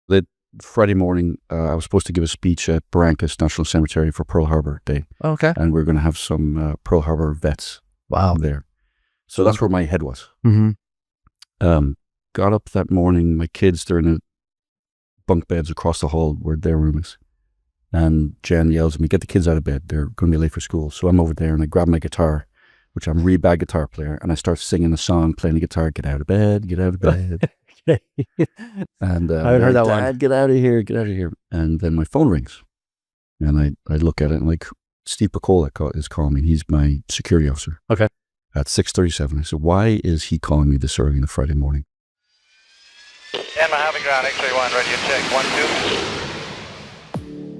The Friday morning, I was supposed to give a speech at Barrancas National Cemetery for Pearl Harbor Day. Okay. And we're going to have some Pearl Harbor vets there. So that's where my head was. Mm-hmm. Got up that morning, my kids, they're in the bunk beds across the hall where their room is. And Jen yells at me, get the kids out of bed. They're going to be late for school. So I'm over there and I grab my guitar, which I'm a really bad guitar player, and I start singing a song, playing the guitar, get out of bed, get out of bed. And I haven't heard that Dad, one. get out of here, get out of here. And then my phone rings. And I look at it and like Steve Picola is calling me. He's my security officer. Okay. At 6:37. I said, why is he calling me this early on a Friday morning? And Mojave ground, X-ray 1, ready to check. 1,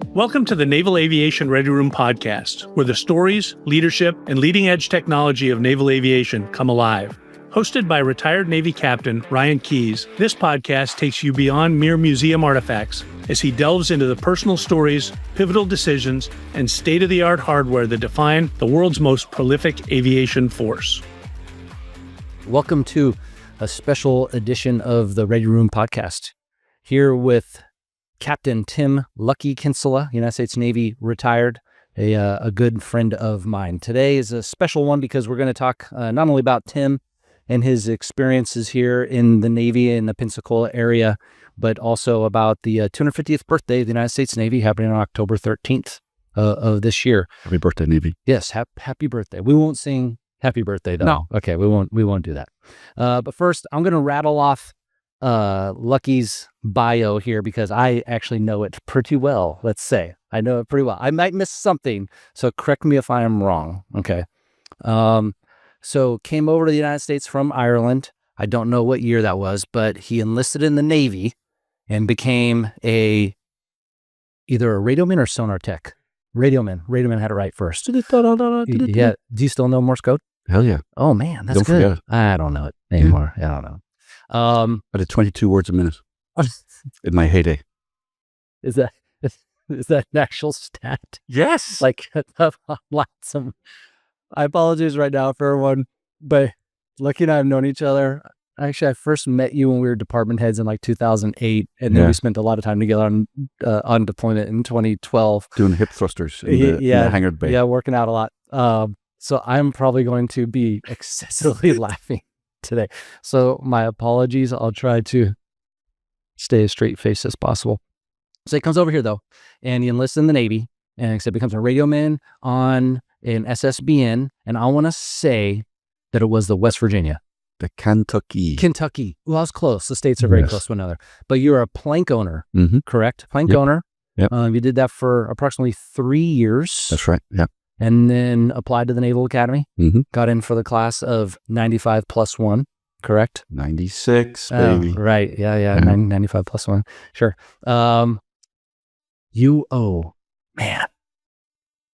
2. Welcome to the Naval Aviation Ready Room podcast, where the stories, leadership, and leading-edge technology of naval aviation come alive. Hosted by retired Navy Captain Ryan Keyes, this podcast takes you beyond mere museum artifacts as he delves into the personal stories, pivotal decisions, and state-of-the-art hardware that define the world's most prolific aviation force. Welcome to a special edition of the Ready Room podcast. Here with Captain Tim Lucky Kinsella, United States Navy, retired, a good friend of mine. Today is a special one because we're going to talk not only about Tim and his experiences here in the Navy in the Pensacola area, but also about the 250th birthday of the United States Navy happening on October 13th of this year. Happy birthday, Navy. Yes, happy birthday. We won't sing happy birthday though. No. Okay, we won't do that. But first, I'm going to rattle off Lucky's bio here because I actually know it pretty well. Let's say I know it pretty well. I might miss something, so correct me if I am wrong. Okay. So came over to the United States from Ireland. I don't know what year that was, but he enlisted in the Navy and became either a radioman or sonar tech. Radioman. Radioman had it right first. Yeah. Do you still know Morse code? Hell yeah. Oh man, that's Don't good. forget it. I don't know it anymore. I don't know. I did 22 words a minute in my heyday. Is that an actual stat? Yes. Like lots of. I apologize right now for everyone, but Lucky and I have known each other. Actually, I first met you when we were department heads in like 2008, and then we spent a lot of time together on deployment in 2012. Doing hip thrusters in the hangar bay. Yeah, working out a lot. So I'm probably going to be excessively laughing today. So my apologies. I'll try to stay as straight-faced as possible. So he comes over here, though, and he enlists in the Navy, and except becomes a radioman on an SSBN, and I want to say that it was the West Virginia. The Kentucky. Well, I was close. The states are very close to one another. But you're a plank owner, correct? Plank owner. Yep. You did that for approximately 3 years. That's right. Yeah. And then applied to the Naval Academy. Mm-hmm. Got in for the class of 95 plus 1, correct? 96, baby. Right. Yeah. 95 plus 1. Sure. Man.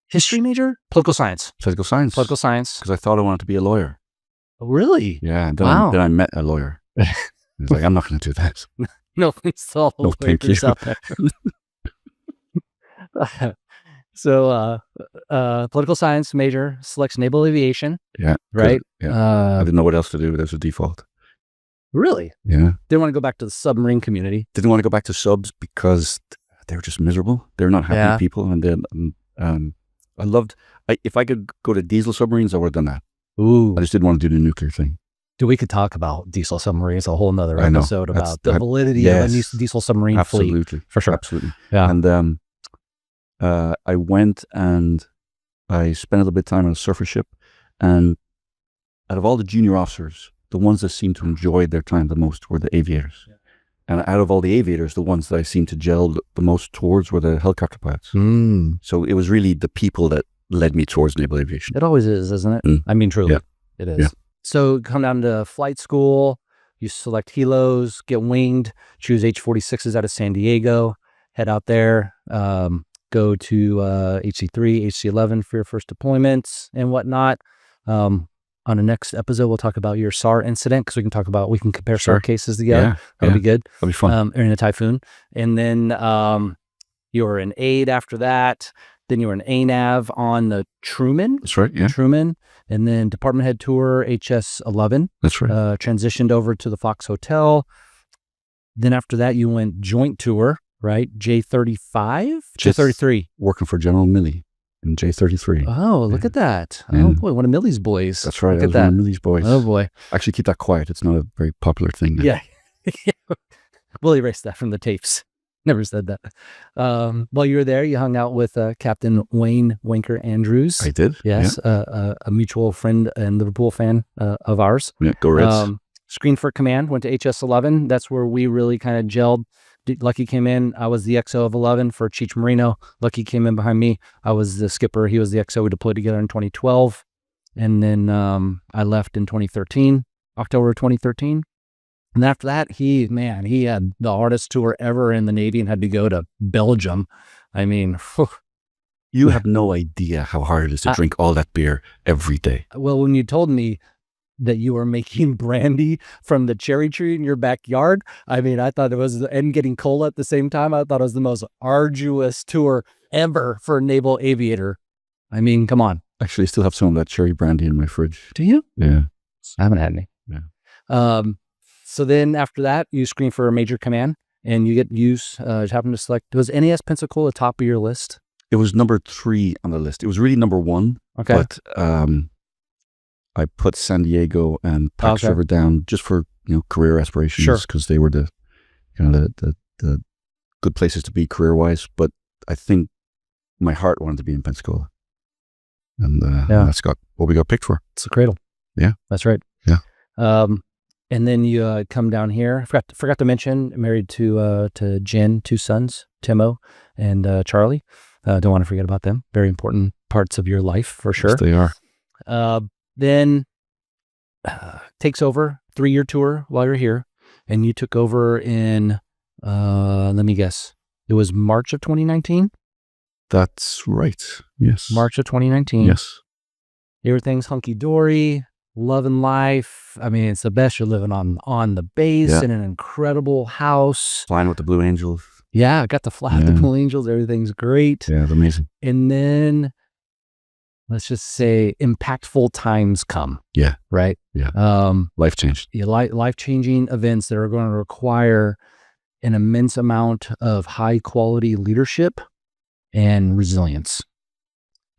History major? Political science. Political science. Political science. Because I thought I wanted to be a lawyer. Really? Yeah. And then, Wow. then I met a lawyer. He's like, I'm not going to do that. No, it's all No, thank you. out there. So, political science major, selects naval aviation. Yeah. Right? Yeah. I didn't know what else to do. That was a default. Really? Yeah. Didn't want to go back to the submarine community. Didn't want to go back to subs because they were just miserable. They're not happy people. And then if I could go to diesel submarines, I would have done that. Ooh. I just didn't want to do the nuclear thing. Dude, we could talk about diesel submarines, a whole nother episode about the validity of a diesel submarine fleet. Absolutely. For sure. Absolutely. Yeah. And I went and I spent a little bit of time on a surfer ship. And out of all the junior officers, the ones that seemed to enjoy their time the most were the aviators. Yeah. And out of all the aviators, the ones that I seemed to gel the most towards were the helicopter pilots. So it was really the people that led me towards naval aviation. It always is, isn't it? I mean, truly, it is. Yeah. So come down to flight school, you select helos, get winged, choose H-46s out of San Diego, head out there, go to HC-3, HC-11 for your first deployments and whatnot. On the next episode, we'll talk about your SAR incident because we can compare SAR cases together. Yeah, That'll be good. That'll be fun. Or in a Typhoon. And then you were an aide after that. Then you were an ANAV on the Truman. That's right, yeah. Truman. And then department head tour HS-11. That's right. Transitioned over to the Fox Hotel. Then after that, you went joint tour, right? J35? J33. Working for General Milley in J33. Oh, look at that. Yeah. Oh, boy, one of Millie's boys. That's right. Look I at was one that. of Milley's boys. Oh, boy. Actually, keep that quiet. It's not a very popular thing. Yeah. We'll erase that from the tapes. Never said that. While you were there, you hung out with Captain Wayne Wanker Andrews. I did. Yes, a mutual friend and Liverpool fan of ours. Yeah, go Reds. Screened for command, went to HS11. That's where we really kind of gelled. Lucky came in. I was the XO of 11 for Cheech Marino. Lucky came in behind me. I was the skipper. He was the XO. We deployed together in 2012. And then I left in 2013, October 2013. And after that, he had the hardest tour ever in the Navy and had to go to Belgium. I mean, You have no idea how hard it is to drink all that beer every day. well, when you told me that you were making brandy from the cherry tree in your backyard, I mean, I thought it was, and getting cola at the same time, I thought it was the most arduous tour ever for a naval aviator. I mean, come on. Actually, I still have some of that cherry brandy in my fridge. Do you? Yeah. I haven't had any. Yeah. So then after that, you screen for a major command and you happen to select, was NAS Pensacola top of your list? It was number 3 on the list. It was really number 1. Okay. But I put San Diego and Pax River down just for career aspirations because they were the kind of the good places to be career wise. But I think my heart wanted to be in Pensacola, and that's what we got picked for. It's the cradle. Yeah, that's right. Yeah. And then you come down here. I forgot to mention, married to Jen, 2 sons, Timo and Charlie. Don't want to forget about them. Very important parts of your life for sure. Yes, they are. Then takes over 3-year tour while you're here, and you took over in let me guess, it was March of 2019. That's right. Yes. March of 2019. Yes. Everything's hunky dory, loving life. I mean, it's the best. You're living on the base in an incredible house. Flying with the Blue Angels. Yeah, I got to fly with the Blue Angels. Everything's great. Yeah, it's amazing. And then let's just say impactful times come. Yeah. Right? Yeah. Life changed. Life-changing events that are going to require an immense amount of high-quality leadership and resilience.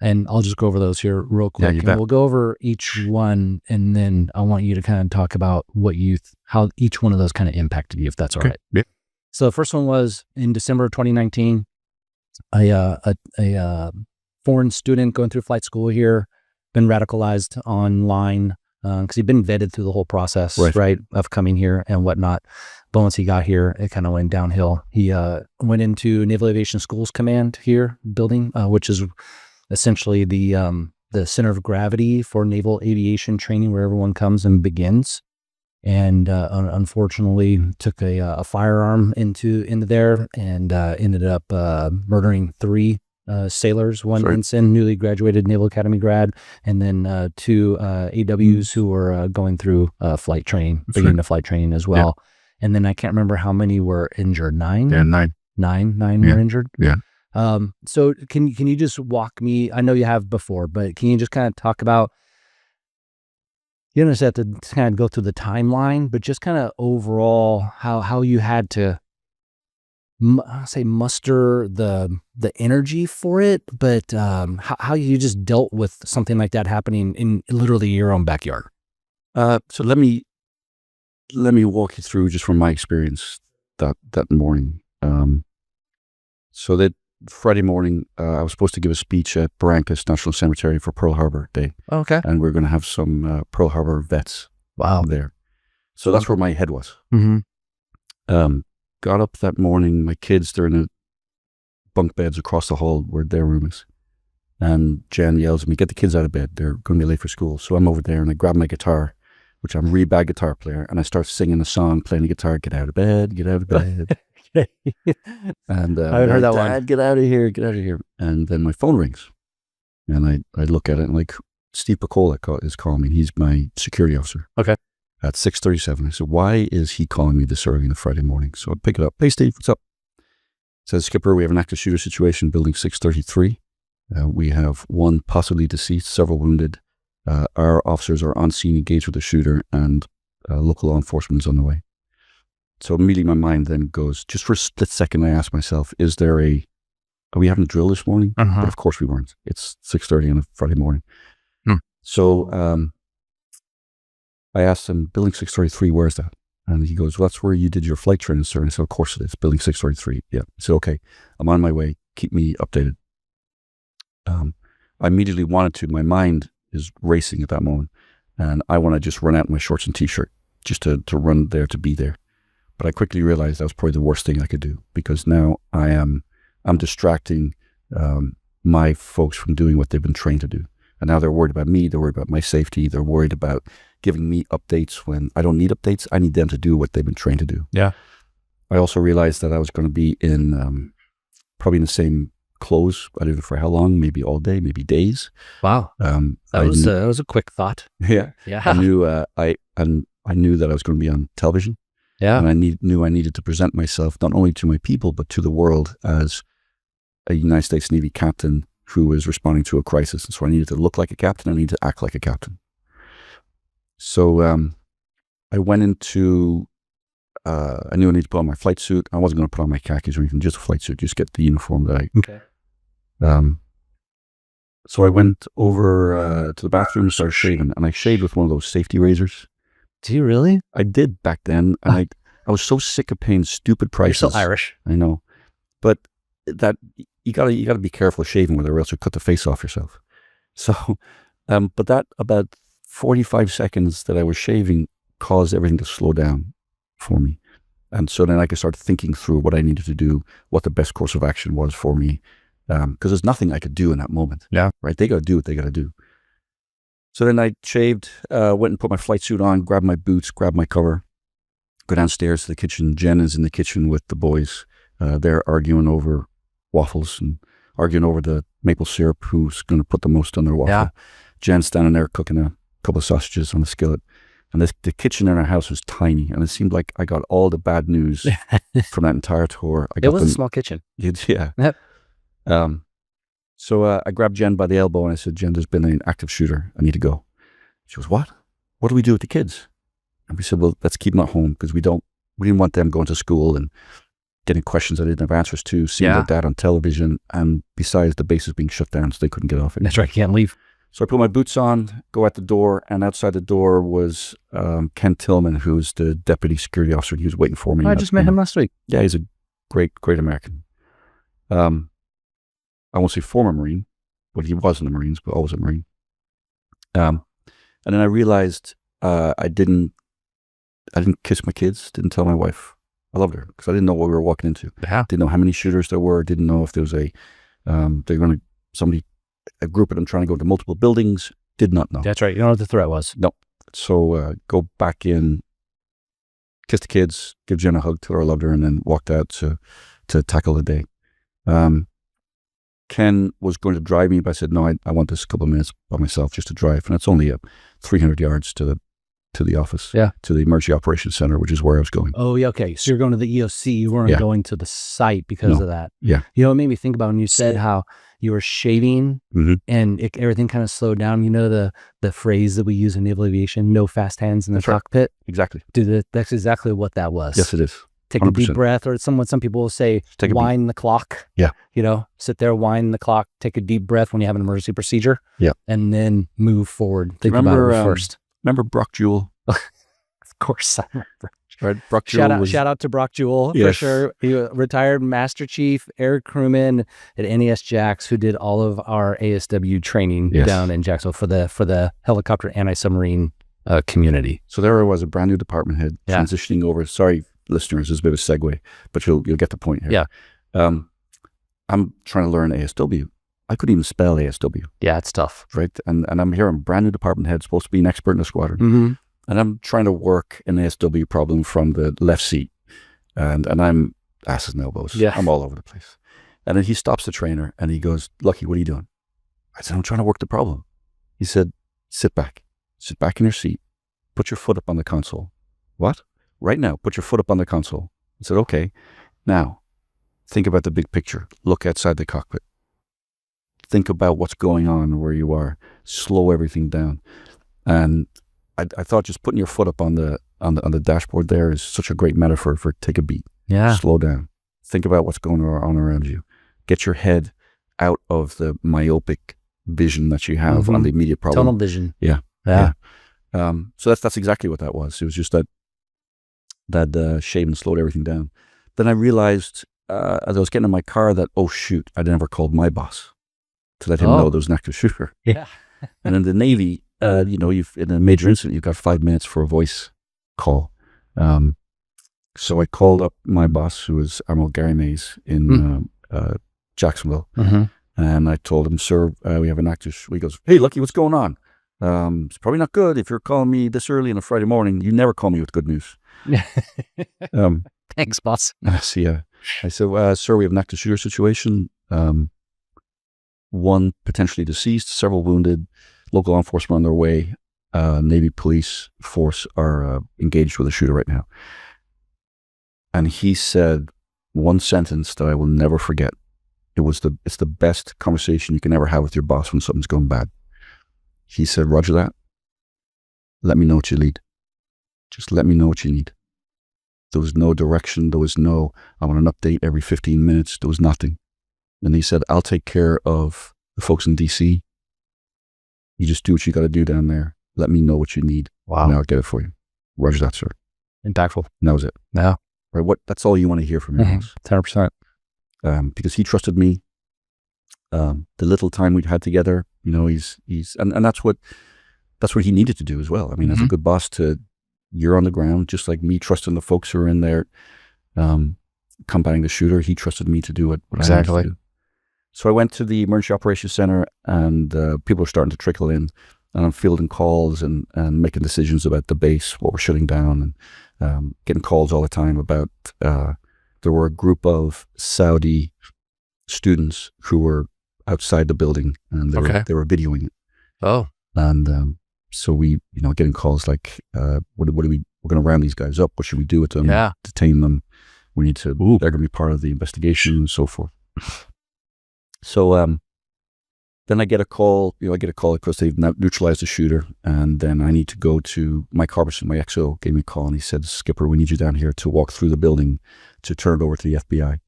And I'll just go over those here real quick. Yeah, you and bet. we'll go over each one, and then I want you to kind of talk about how each one of those kind of impacted you, if that's all right. Yeah. So the first one was in December of 2019. A foreign student going through flight school here, been radicalized online because he'd been vetted through the whole process, right, of coming here and whatnot. But once he got here, it kind of went downhill. He went into Naval Aviation Schools Command here building, which is essentially the center of gravity for naval aviation training, where everyone comes and begins. And unfortunately, took a firearm into there and ended up murdering 3 sailors, 1 ensign, newly graduated Naval Academy grad, and then 2 AWs who were going through flight training, beginning of flight training as well. Yeah. And then I can't remember how many were injured. 9? Yeah, 9. 9 were injured. Yeah. So can you just walk me? I know you have before, but can you just kind of talk about? You don't just have to kind of go through the timeline, but just kind of overall how you had to muster the energy for it, but how you just dealt with something like that happening in literally your own backyard. So let me walk you through just from my experience that morning. So that Friday morning, I was supposed to give a speech at Barrancas National Cemetery for Pearl Harbor Day. Okay. And we're going to have some Pearl Harbor vets there. So that's where my head was. Mm-hmm. Got up that morning, my kids, they're in the bunk beds across the hall where their room is. And Jen yells at me, get the kids out of bed. They're going to be late for school. So I'm over there and I grab my guitar, which I'm a really bad guitar player, and I start singing a song, playing the guitar, get out of bed, get out of bed. And I haven't heard that one. Dad, get out of here, get out of here. And then my phone rings. And I look at it and like, Steve Picola is calling me. He's my security officer. Okay. At 6:37. I said, why is he calling me this early on a Friday morning? So I pick it up. Hey, Steve, what's up? Says, Skipper, we have an active shooter situation, building 633. We have 1 possibly deceased, several wounded. Our officers are on scene, engaged with the shooter, and local law enforcement is on the way. So immediately my mind then goes, just for a split second, I ask myself, are we having a drill this morning? But of course we weren't. It's 6:30 on a Friday morning. So I asked him, Building 633, where's that? And he goes, well, that's where you did your flight training, sir. And I said, of course it is, Building 633. Yeah. I said, okay, I'm on my way. Keep me updated. I immediately wanted to. My mind is racing at that moment. And I want to just run out in my shorts and T-shirt just to run there, to be there. But I quickly realized that was probably the worst thing I could do, because now I'm distracting my folks from doing what they've been trained to do. And now they're worried about me. They're worried about my safety. They're worried about giving me updates when I don't need updates. I need them to do what they've been trained to do. Yeah. I also realized that I was going to be in probably in the same clothes. I don't know for how long, maybe all day, maybe days. Wow. That was a quick thought. Yeah. Yeah. I knew I knew that I was going to be on television. Yeah. And I knew I needed to present myself not only to my people, but to the world as a United States Navy captain who was responding to a crisis. And so I needed to look like a captain. I needed to act like a captain. So I went into, I knew I needed to put on my flight suit. I wasn't going to put on my khakis or anything, just a flight suit, just get the uniform that Okay. So I went over to the bathroom and started shaving. And I shaved with one of those safety razors. Do you really? I did back then. And I was so sick of paying stupid prices. You're so Irish. I know. But that you gotta be careful shaving with it, or else you'll cut the face off yourself. So, but that about 45 seconds that I was shaving caused everything to slow down for me. And so then I could start thinking through what I needed to do, what the best course of action was for me. Because there's nothing I could do in that moment. Yeah. Right? They got to do what they got to do. So then I shaved, went and put my flight suit on, grabbed my boots, grabbed my cover, go downstairs to the kitchen. Jen is in the kitchen with the boys. They're arguing over waffles and arguing over the maple syrup, who's going to put the most on their waffle. Yeah. Jen's standing there cooking a couple of sausages on the skillet. And the kitchen in our house was tiny. And it seemed like I got all the bad news from that entire tour. It was a small kitchen. Yeah. Yep. So I grabbed Jen by the elbow and I said, Jen, there's been an active shooter. I need to go. She goes, what? What do we do with the kids? And we said, well, let's keep them at home, because we didn't want them going to school and getting questions I didn't have answers to, seeing their dad on television. And besides, the base is being shut down, so they couldn't get off it. That's right. Can't leave. So I put my boots on, go out the door, and outside the door was Ken Tillman, who's the deputy security officer. He was waiting for me. I just met him last week. Yeah, he's a great American. I won't say former Marine, but he was in the Marines, but always a Marine. And then I realized I didn't kiss my kids, didn't tell my wife. I loved her because I didn't know what we were walking into. Yeah. Didn't know how many shooters there were. Didn't know if there was a group of them trying to go to multiple buildings. Did not know. That's right. You know what the threat was. No. So go back in, kiss the kids, give Jen a hug, tell her I loved her, and then walked out to tackle the day. Ken was going to drive me, but I said, no, I want this couple of minutes by myself just to drive. And it's only 300 yards to the office, to the Emergency Operations Center, which is where I was going. Oh, yeah. Okay. So you're going to the EOC. You weren't going to the site because of that. Yeah. You know, it made me think about when you said how you were shaving and everything kind of slowed down. You know, the phrase that we use in naval aviation, no fast hands in the cockpit. Exactly. Dude, that's exactly what that was. Yes, it is. Take 100%. a deep breath, or some people will say, wind the clock. Yeah. You know, sit there, wind the clock, take a deep breath when you have an emergency procedure. Yeah. And then move forward. Think about it first. Remember Brock Jewell? Of course. I remember. Right. Brock Jewell shout out to Brock Jewell for sure. He retired Master Chief, air crewman at NES Jax, who did all of our ASW training down in Jacksonville for the helicopter anti-submarine community. So there I was, a brand new department head, transitioning over. Sorry, listeners, this is a bit of a segue, but you'll get the point here. Yeah. I'm trying to learn ASW. I couldn't even spell ASW. Yeah, it's tough. Right. And I'm here, I'm brand new department head, supposed to be an expert in the squadron. Mm-hmm. And I'm trying to work an ASW problem from the left seat. And I'm asses and elbows. Yeah. I'm all over the place. And then he stops the trainer and he goes, Lucky, what are you doing? I said, I'm trying to work the problem. He said, sit back in your seat, put your foot up on the console. What? Right now, put your foot up on the console. I said, okay. Now, think about the big picture. Look outside the cockpit. Think about what's going on where you are. Slow everything down. And I thought just putting your foot up on the on the dashboard there is such a great metaphor for take a beat. Yeah. Slow down. Think about what's going on around you. Get your head out of the myopic vision that you have on the immediate problem. Tunnel vision. Yeah. Yeah. So that's exactly what that was. It was just that Shaven slowed everything down. Then I realized as I was getting in my car that, oh shoot, I never called my boss to let him know there was an active shooter. Yeah. And in the Navy, you've in a major incident, you've got 5 minutes for a voice call. So I called up my boss, who was Admiral Gary Mays in Jacksonville, and I told him, sir, we have an active. He goes, hey, Lucky, what's going on? It's probably not good if you're calling me this early on a Friday morning. You never call me with good news. Thanks, boss. I said, sir, we have an active shooter situation. One potentially deceased, several wounded, local law enforcement on their way. Navy police force are engaged with a shooter right now. And he said one sentence that I will never forget. It's the best conversation you can ever have with your boss when something's going bad. He said, Roger that. Let me know what you need. Just let me know what you need. There was no direction. There was no, I want an update every 15 minutes. There was nothing. And he said, I'll take care of the folks in DC. You just do what you got to do down there. Let me know what you need. Wow. And I'll get it for you. Roger that, sir. Impactful. And that was it. Yeah. Right. That's all you want to hear from your boss. 100%. Because he trusted me. The little time we'd had together, he's and that's what he needed to do as well. I mean, as a good boss, you're on the ground, just like me trusting the folks who are in there, combating the shooter. He trusted me to do what Exactly. I needed to do. So I went to the Emergency Operations Center, and people are starting to trickle in, and I'm fielding calls and making decisions about the base, what we're shutting down, and getting calls all the time about. There were a group of Saudi students who were outside the building, and they were videoing it. Oh, and so we, getting calls like, "What do we? We're going to round these guys up. What should we do with them? Yeah. Detain them. We need to. They're going to be part of the investigation and so forth." So then I get a call. Because they've neutralized the shooter, and then I need to go to Mike Harbison, my XO, gave me a call, and he said, "Skipper, we need you down here to walk through the building to turn it over to the FBI."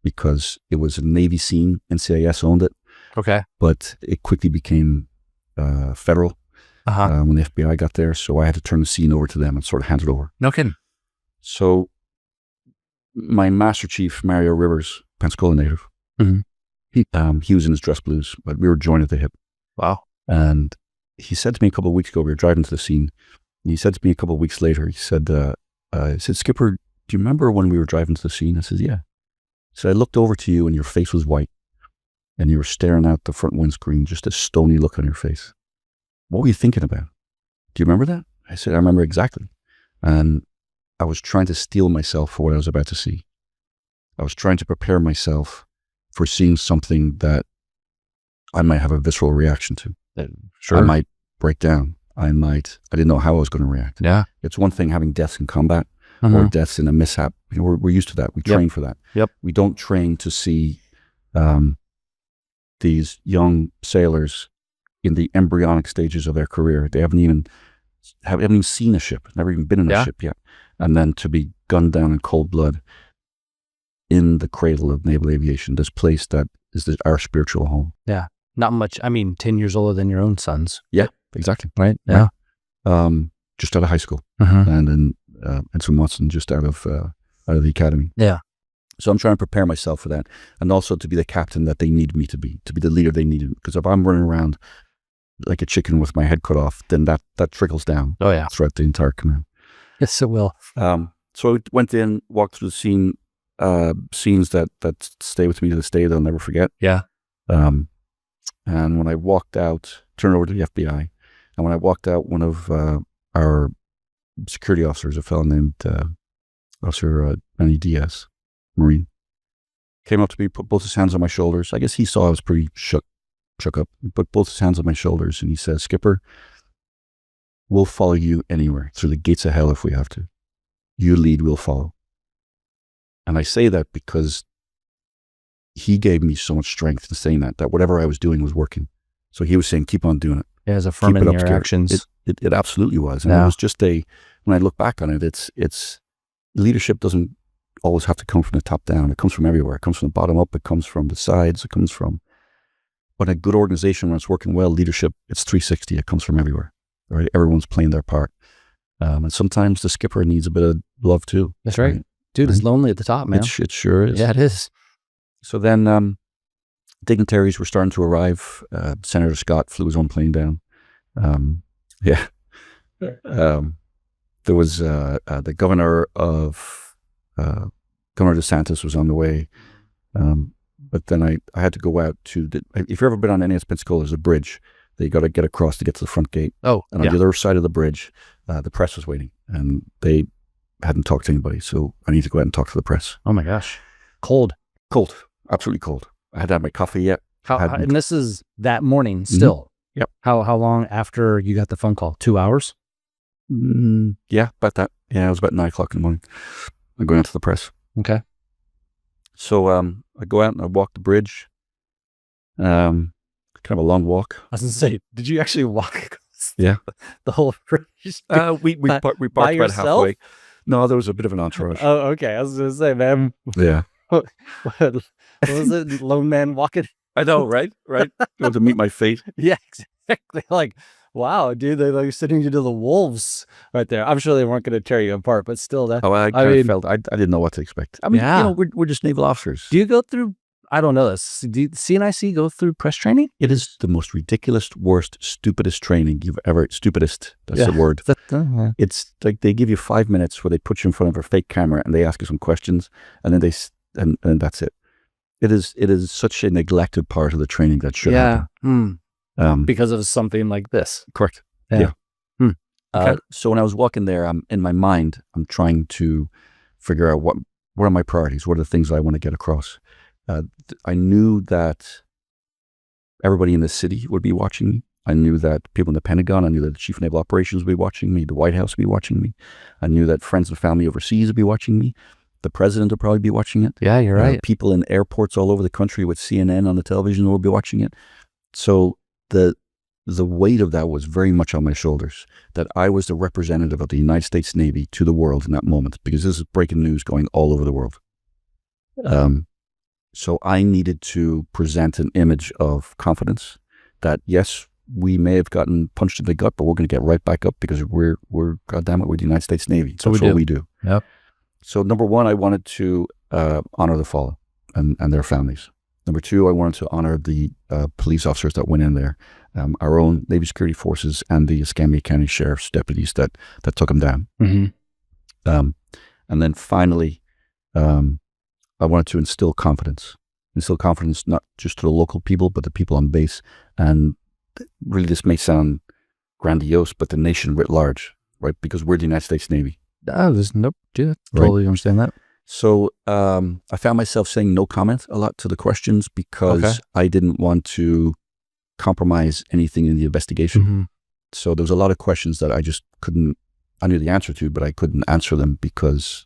Because it was a Navy scene, NCIS owned it. Okay. But it quickly became federal when the FBI got there. So I had to turn the scene over to them and sort of hand it over. No kidding. So my Master Chief, Mario Rivers, Pensacola native, he was in his dress blues, but we were joined at the hip. Wow. And he said to me a couple of weeks ago, we were driving to the scene, and he said to me a couple of weeks later, he said, Skipper, do you remember when we were driving to the scene? I said, yeah. So I looked over to you and your face was white and you were staring out the front windscreen, just a stony look on your face. What were you thinking about? Do you remember that? I said, I remember exactly. And I was trying to steel myself for what I was about to see. I was trying to prepare myself for seeing something that I might have a visceral reaction to. Sure. I might break down. I didn't know how I was going to react. Yeah. It's one thing having deaths in combat or deaths in a mishap. We're used to that. We train for that. Yep. We don't train to see these young sailors in the embryonic stages of their career. They haven't even seen a ship, never even been in a ship yet. And then to be gunned down in cold blood in the cradle of naval aviation, this place that is our spiritual home. Yeah. Not much. 10 years older than your own sons. Yeah, exactly. Right? Yeah. Just out of high school. And then Ensign Watson just out of the academy. Yeah. So I'm trying to prepare myself for that, and also to be the captain that they needed me to be the leader they needed. Because if I'm running around like a chicken with my head cut off, then that trickles down. Oh yeah, throughout the entire command. Yes, it will. So I went in, walked through the scene, scenes that stay with me to this day that I'll never forget. Yeah. And when I walked out, turned over to the FBI, and when I walked out, one of our security officers, a fellow named Officer Benny Diaz, Marine, came up to me, put both his hands on my shoulders. I guess he saw I was pretty shook up, put both his hands on my shoulders, and he says, Skipper, we'll follow you anywhere, through the gates of hell if we have to. You lead, we'll follow. And I say that because he gave me so much strength in saying that whatever I was doing was working. So he was saying, keep on doing it. Yeah, as affirming your Skipper. actions. It absolutely was. And it was just when I look back on it, it's leadership doesn't always have to come from the top down. It comes from everywhere. It comes from the bottom up. It comes from the sides. It comes from, when a good organization, when it's working well, leadership, it's 360. It comes from everywhere, right? Everyone's playing their part. And sometimes the skipper needs a bit of love too. That's right. Dude, it's lonely at the top, man. It sure is. Yeah, it is. So then dignitaries were starting to arrive. Senator Scott flew his own plane down. There was the governor DeSantis was on the way. But then I had to go out to, if you've ever been on NAS Pensacola, there's a bridge that you got to get across to get to the front gate. Oh, and on the other side of the bridge, the press was waiting, and they hadn't talked to anybody. So I need to go out and talk to the press. Oh my gosh. Cold. Cold. Absolutely cold. I hadn't had my coffee yet. And this is that morning still. Yep. How long after you got the phone call? 2 hours? Yeah, about that. Yeah, it was about 9 o'clock in the morning. I'm going out to the press. Okay. So I go out and I walk the bridge. Kind of a long walk. I was going to say, did you actually walk across the whole bridge? We parked about halfway. No, there was a bit of an entourage. Oh, okay. I was going to say, man. Yeah. What was it? Lone man walking? I know, right? Right. Going to meet my fate. Yeah, exactly. Like, wow, dude, they're like sending you to the wolves right there. I'm sure they weren't going to tear you apart, but still, that. Oh, I kind of felt I didn't know what to expect. I mean, we're just naval officers. Do you go through? I don't know this. Do CNIC go through press training? It is the most ridiculous, worst, stupidest training you've ever. Stupidest. That's the word. It's like they give you 5 minutes where they put you in front of a fake camera and they ask you some questions, and then and that's it. It is such a neglected part of the training that should happen. Because of something like this. Correct. Yeah. Okay. So when I was walking there, in my mind, I'm trying to figure out what are my priorities? What are the things I want to get across? I knew that everybody in the city would be watching me. I knew that people in the Pentagon, I knew that the Chief of Naval Operations would be watching me, the White House would be watching me. I knew that friends and family overseas would be watching me. The president would probably be watching it. Yeah, you're right. People in airports all over the country with CNN on the television will be watching it. So the weight of that was very much on my shoulders, that I was the representative of the United States Navy to the world in that moment, because this is breaking news going all over the world. So I needed to present an image of confidence that, yes, we may have gotten punched in the gut, but we're going to get right back up because we're goddamn it, we're the United States Navy. So that's what we do. Yep. So number one, I wanted to honor the fallen and their families. Number two, I wanted to honor the police officers that went in there, our own Navy Security Forces and the Escambia County Sheriff's deputies that took them down. Mm-hmm. And then finally, I wanted to instill confidence not just to the local people, but the people on base. And really, this may sound grandiose, but the nation writ large, right? Because we're the United States Navy. Oh, there's nope. Yeah, totally understand that. So I found myself saying no comment a lot to the questions because I didn't want to compromise anything in the investigation. Mm-hmm. So there was a lot of questions that I just couldn't, I knew the answer to, but I couldn't answer them because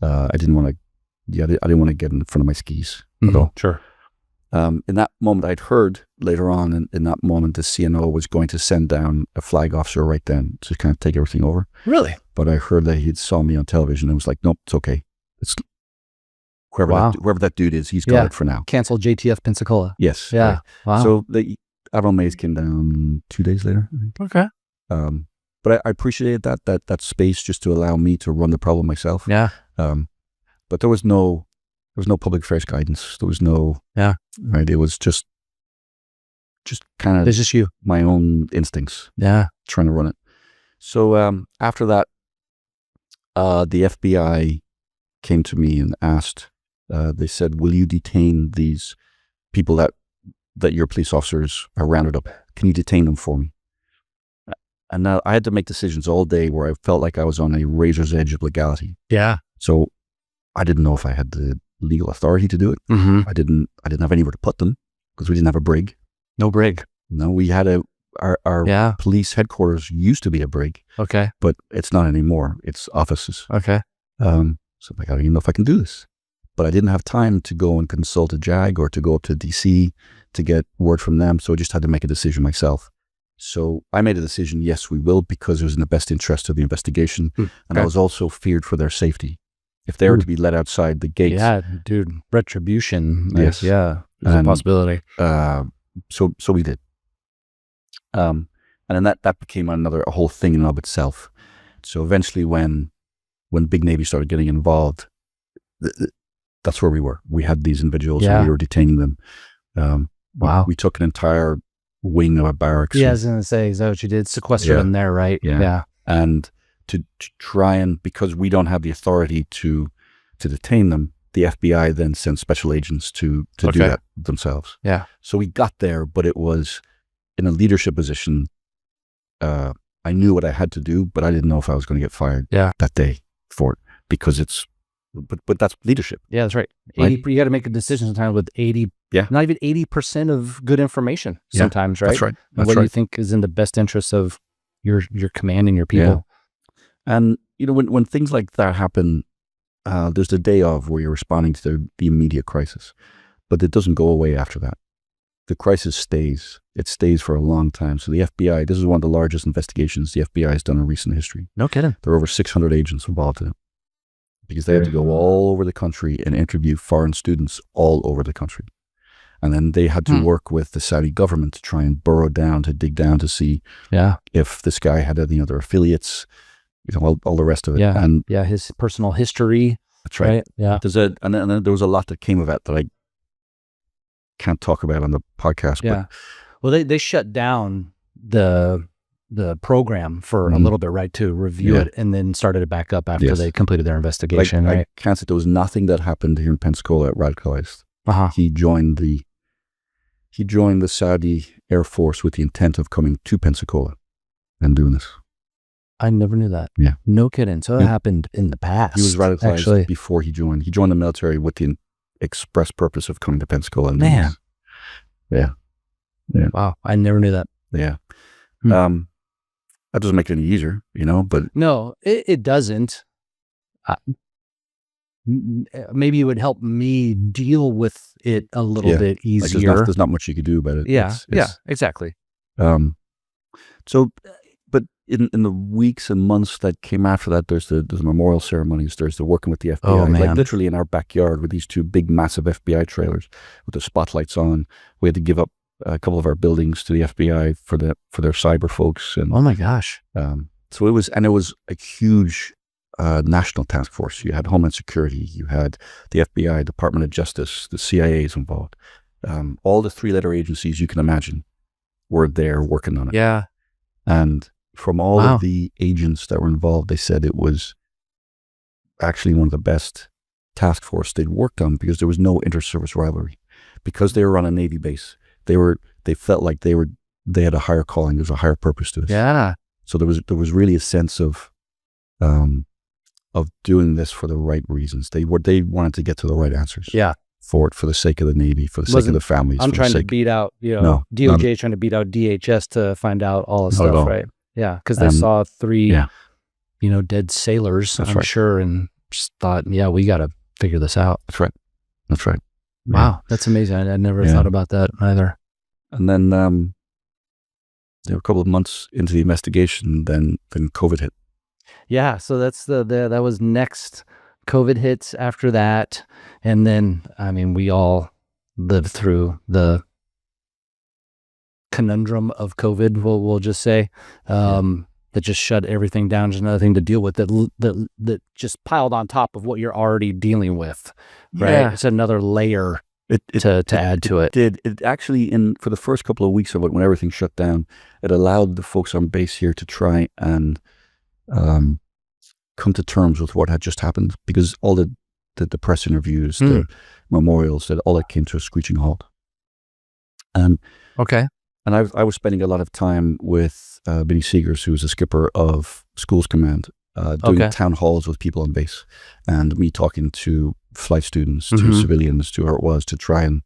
I didn't want to, I didn't want to get in front of my skis at all. Sure. In that moment, I'd heard later on in that moment, the CNO was going to send down a flag officer right then to kind of take everything over. Really? But I heard that he'd saw me on television and was like, nope, it's okay. It's whoever that dude is, he's got it for now. Cancel JTF Pensacola. Yes. Yeah. Right. Wow. So Admiral Mays came down 2 days later. I think. Okay. But I appreciated that space just to allow me to run the problem myself. Yeah. But there was no public affairs guidance. There was no. Yeah. Right. It was just kind of. It's just you. My own instincts. Yeah. Trying to run it. So after that, the FBI came to me and asked. They said, "Will you detain these people that your police officers are rounded up? Can you detain them for me?" And now I had to make decisions all day where I felt like I was on a razor's edge of legality. Yeah. So I didn't know if I had the legal authority to do it. Mm-hmm. I didn't have anywhere to put them because we didn't have a brig. No brig. No, we had our police headquarters used to be a brig. Okay. But it's not anymore. It's offices. Okay. So I'm like, I don't even know if I can do this. But I didn't have time to go and consult a JAG or to go up to DC to get word from them. So I just had to make a decision myself. So I made a decision, yes, we will, because it was in the best interest of the investigation. And I was also feared for their safety. If they were to be let outside the gates. Yeah, dude, retribution. Yes. Yeah, there's a possibility. So we did. And then that became a whole thing in and of itself. So eventually when Big Navy started getting involved, that's where we were. We had these individuals and we were detaining them. Wow. We took an entire wing of a barracks. Yeah, I was going to say, is that what you did? Sequester them there, right? Yeah. And to try and, because we don't have the authority to detain them, the FBI then sent special agents to do that themselves. Yeah. So we got there, but it was in a leadership position. I knew what I had to do, but I didn't know if I was going to get fired that day for it, because but that's leadership. Yeah, that's right. 80, you got to make a decision sometimes with 80, not even 80% of good information sometimes, right? That's right. And what do you think is in the best interest of your command and your people? Yeah. And, when things like that happen, there's the day of where you're responding to the immediate crisis, but it doesn't go away after that. The crisis stays. It stays for a long time. So the FBI, this is one of the largest investigations the FBI has done in recent history. No kidding. There are over 600 agents involved in it, because they had to go all over the country and interview foreign students all over the country. And then they had to work with the Saudi government to try and burrow down, to dig down to see if this guy had any other affiliates, all the rest of it. Yeah. And his personal history. That's right. Yeah. And then there was a lot that came of it that I can't talk about on the podcast. Yeah. Well, they shut down the program for a little bit, right, to review it, and then started it back up after they completed their investigation, right? I can't say there was nothing that happened here in Pensacola at radicalized. He joined the Saudi Air Force with the intent of coming to Pensacola and doing this. I never knew that. Yeah. No kidding. So that happened in the past. He was radicalized before he joined. He joined the military with the express purpose of coming to Pensacola. And Man. Yeah. Wow. I never knew that. Yeah. That doesn't make it any easier, but. No, it doesn't. Maybe it would help me deal with it a little bit easier. There's not much you could do about it. Yeah. Exactly. But in the weeks and months that came after that, there's the memorial ceremonies, there's the working with the FBI. Oh, man. Like literally in our backyard with these two big, massive FBI trailers with the spotlights on. We had to give up a couple of our buildings to the FBI for their cyber folks. And oh my gosh. So it was a huge national task force. You had Homeland Security, you had the FBI, Department of Justice, the CIA is involved. All the 3-letter agencies you can imagine were there working on it. Yeah. And from all of the agents that were involved, they said it was actually one of the best task force they'd worked on, because there was no inter-service rivalry. Because they were on a Navy base, they felt like they had a higher calling. There was a higher purpose to this. Yeah. So there was really a sense of doing this for the right reasons. They wanted to get to the right answers. Yeah. For the sake of the Navy, for the sake of the families. I'm trying to beat out, DOJ trying to beat out DHS to find out all the stuff, right? Yeah, because they saw 3, dead sailors, I'm sure, and just thought, we got to figure this out. That's right. Wow, that's amazing. I never thought about that either. And then there were a couple of months into the investigation, then COVID hit. Yeah, so that's that was next. COVID hits after that, and then we all lived through the conundrum of COVID. We'll just say that just shut everything down. Just another thing to deal with that just piled on top of what you're already dealing with. Right, it's another layer to add to it. It actually, for the first couple of weeks of it, when everything shut down, it allowed the folks on base here to try and come to terms with what had just happened, because all the press interviews, the memorials, that all that came to a screeching halt. And I was spending a lot of time with Benny Seegers, who was a skipper of Schools Command, doing town halls with people on base, and me talking to flight students, to civilians, to whoever it was, to try and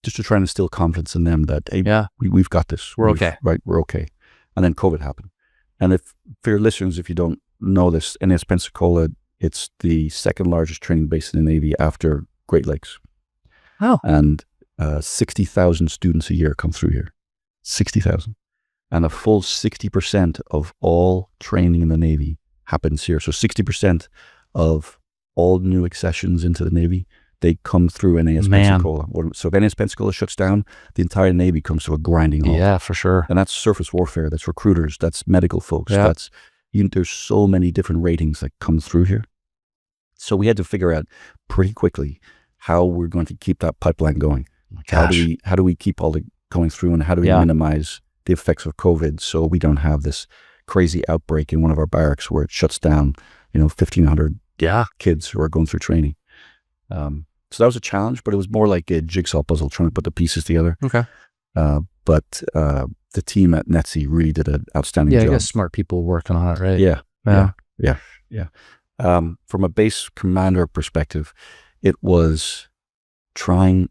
instill confidence in them that, hey, we've got this. We're okay. Right, we're okay. And then COVID happened. And for your listeners, if you don't know this, NS Pensacola, it's the second largest training base in the Navy after Great Lakes. Oh. And 60,000 students a year come through here. 60,000. And a full 60% of all training in the Navy happens here. So 60% of all new accessions into the Navy, they come through NAS Pensacola. So if NAS Pensacola shuts down, the entire Navy comes to a grinding halt. Yeah, for sure. And that's surface warfare, that's recruiters, that's medical folks. Yeah. There's so many different ratings that come through here. So we had to figure out pretty quickly how we're going to keep that pipeline going. How do we keep all the going through, and how do we minimize the effects of COVID so we don't have this crazy outbreak in one of our barracks where it shuts down, 1,500 kids who are going through training. So that was a challenge, but it was more like a jigsaw puzzle trying to put the pieces together. Okay. But the team at NETSI really did an outstanding job. Yeah, I guess smart people working on it, right? Yeah. From a base commander perspective, it was trying,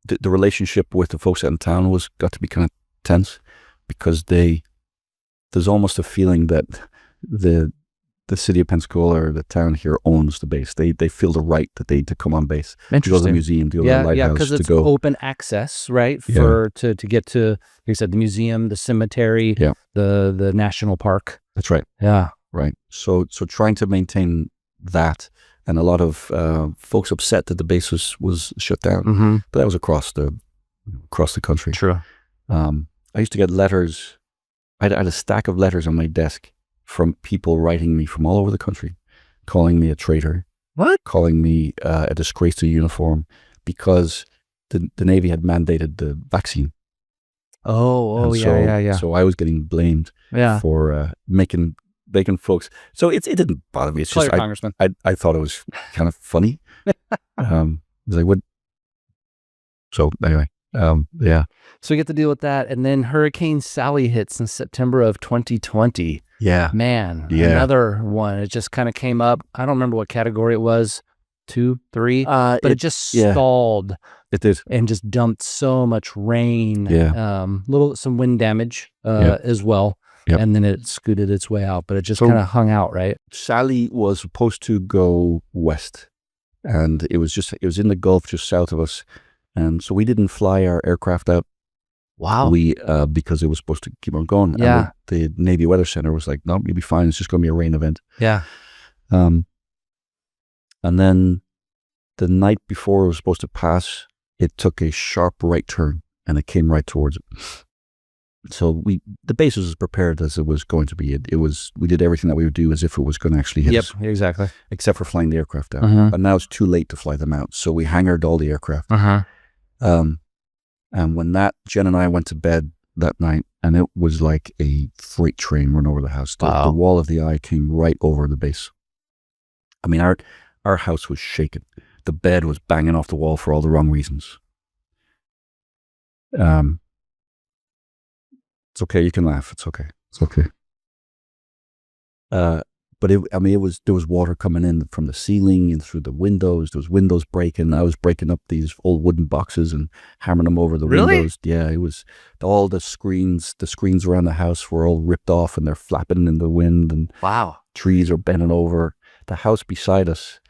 the relationship with the folks out in town got to be kind of tense, because there's almost a feeling that the city of Pensacola or the town here owns the base. They feel the right that they need to come on base, to go to the museum, to go to the lighthouse, yeah, because it's open access, right? To get to, like you said, the museum, the cemetery, the national park. That's right. Yeah, right. So trying to maintain that, and a lot of folks upset that the base was shut down, but that was across the country. True. I used to get letters. I had a stack of letters on my desk from people writing me from all over the country, calling me a traitor. What? Calling me a disgrace to uniform, because the Navy had mandated the vaccine. Yeah. So I was getting blamed for making folks. So it didn't bother me. It's Call just your congressman. I thought it was kind of funny. They would. So anyway, yeah. So we get to deal with that, and then Hurricane Sally hits in September of 2020. Yeah. Man, another one. It just kind of came up. I don't remember what category it was, 2, 3, but it just stalled. It did. And just dumped so much rain. Yeah. Some wind damage as well. Yep. And then it scooted its way out, but it just kind of hung out, right? Sally was supposed to go west, and it was in the Gulf just south of us. And so we didn't fly our aircraft out. Wow. Because it was supposed to keep on going. Yeah. And the Navy Weather Center was like, no, you'll be fine. It's just going to be a rain event. Yeah. And then the night before it was supposed to pass, it took a sharp right turn, and it came right towards it. So the base was as prepared as it was going to be. We did everything that we would do as if it was going to actually hit us. Yep, exactly. Except for flying the aircraft out. But now it's too late to fly them out. So we hangared all the aircraft. And when Jen and I went to bed that night, and it was like a freight train run over the house. The wall of the eye came right over the base. I mean, our house was shaking. The bed was banging off the wall for all the wrong reasons. It's okay. You can laugh. It's okay. It's okay. But there was water coming in from the ceiling and through the windows. There was windows breaking. I was breaking up these old wooden boxes and hammering them over the windows. Yeah, it was all the screens. The screens around the house were all ripped off, and they're flapping in the wind. And trees are bending over. The house beside us,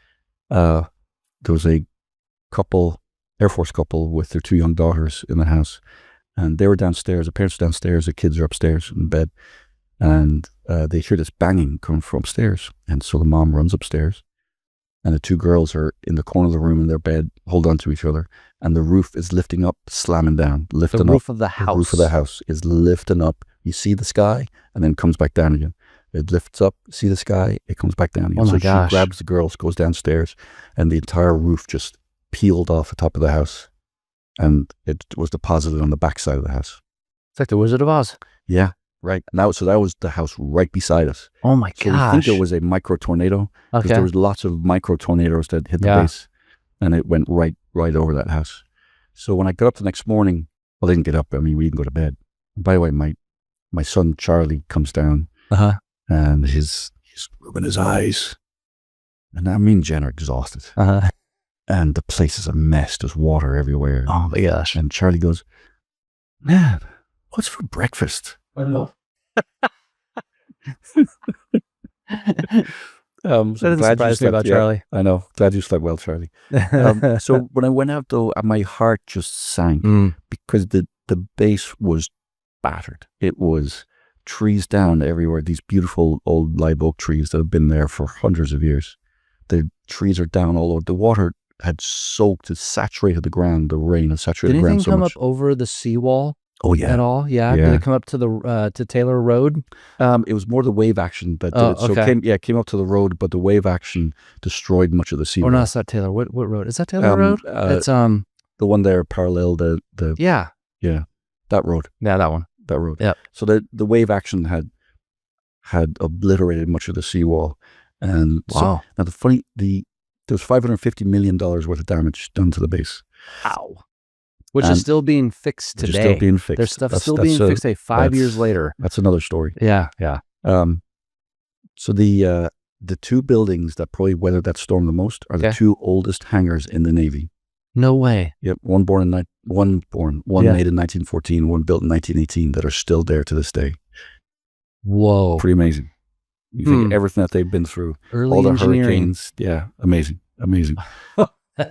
there was a Air Force couple with their 2 young daughters in the house, and they were downstairs. The parents were downstairs. The kids are upstairs in bed. And they hear this banging coming from upstairs. And so the mom runs upstairs, and the 2 girls are in the corner of the room in their bed, hold on to each other. And the roof is lifting up, slamming down, lifting up. The roof of the house. The roof of the house is lifting up. You see the sky, and then comes back down again. It lifts up, see the sky, it comes back down again. Oh my so gosh. She grabs the girls, goes downstairs, and the entire roof just peeled off the top of the house. And it was deposited on the back side of the house. It's like the Wizard of Oz. Yeah. Right. So that was the house right beside us. Oh my gosh. So we think it was a micro tornado, because there was lots of micro tornadoes that hit the base, and it went right over that house. So when I got up the next morning, well, I didn't get up. I mean, we didn't go to bed. By the way, my son Charlie comes down, and he's rubbing his eyes, and I mean, Jen are exhausted, and the place is a mess. There's water everywhere. Oh my gosh. And Charlie goes, "Man, what's for breakfast?" I know. That doesn't surprise me about Charlie. I know. Glad you slept well, Charlie. So when I went out, though, my heart just sank, because the base was battered. It was trees down everywhere. These beautiful old live oak trees that have been there for hundreds of years. The trees are down all over. The water had soaked, it saturated the ground. The rain had saturated Did the ground anything so come much. up over the seawall Oh yeah. at all? Yeah. Yeah. Did it come up to the to Taylor Road? It was more the wave action that did Oh, it. So okay. it came up to the road, but the wave action destroyed much of the sea. Or no, it's not Taylor. What road? Is that Taylor Road? It's the one there parallel the yeah. that road. Yeah, that one. That road. Yep. So the wave action had obliterated much of the seawall. And Wow. now there was $550 million worth of damage done to the base. Ow. Which And- is still being fixed Which today. is still being fixed. There's stuff That's- still that's being a- fixed today, 5 years that's- later. That's another story. Yeah. So the two buildings that probably weathered that storm the most are the Okay. two oldest hangars in the Navy. No way. Yep, one Yeah. made in 1914, one built in 1918 that are still there to this day. Whoa. Pretty amazing. You think everything that they've been through, Early all the engineering. hurricanes. Yeah, amazing.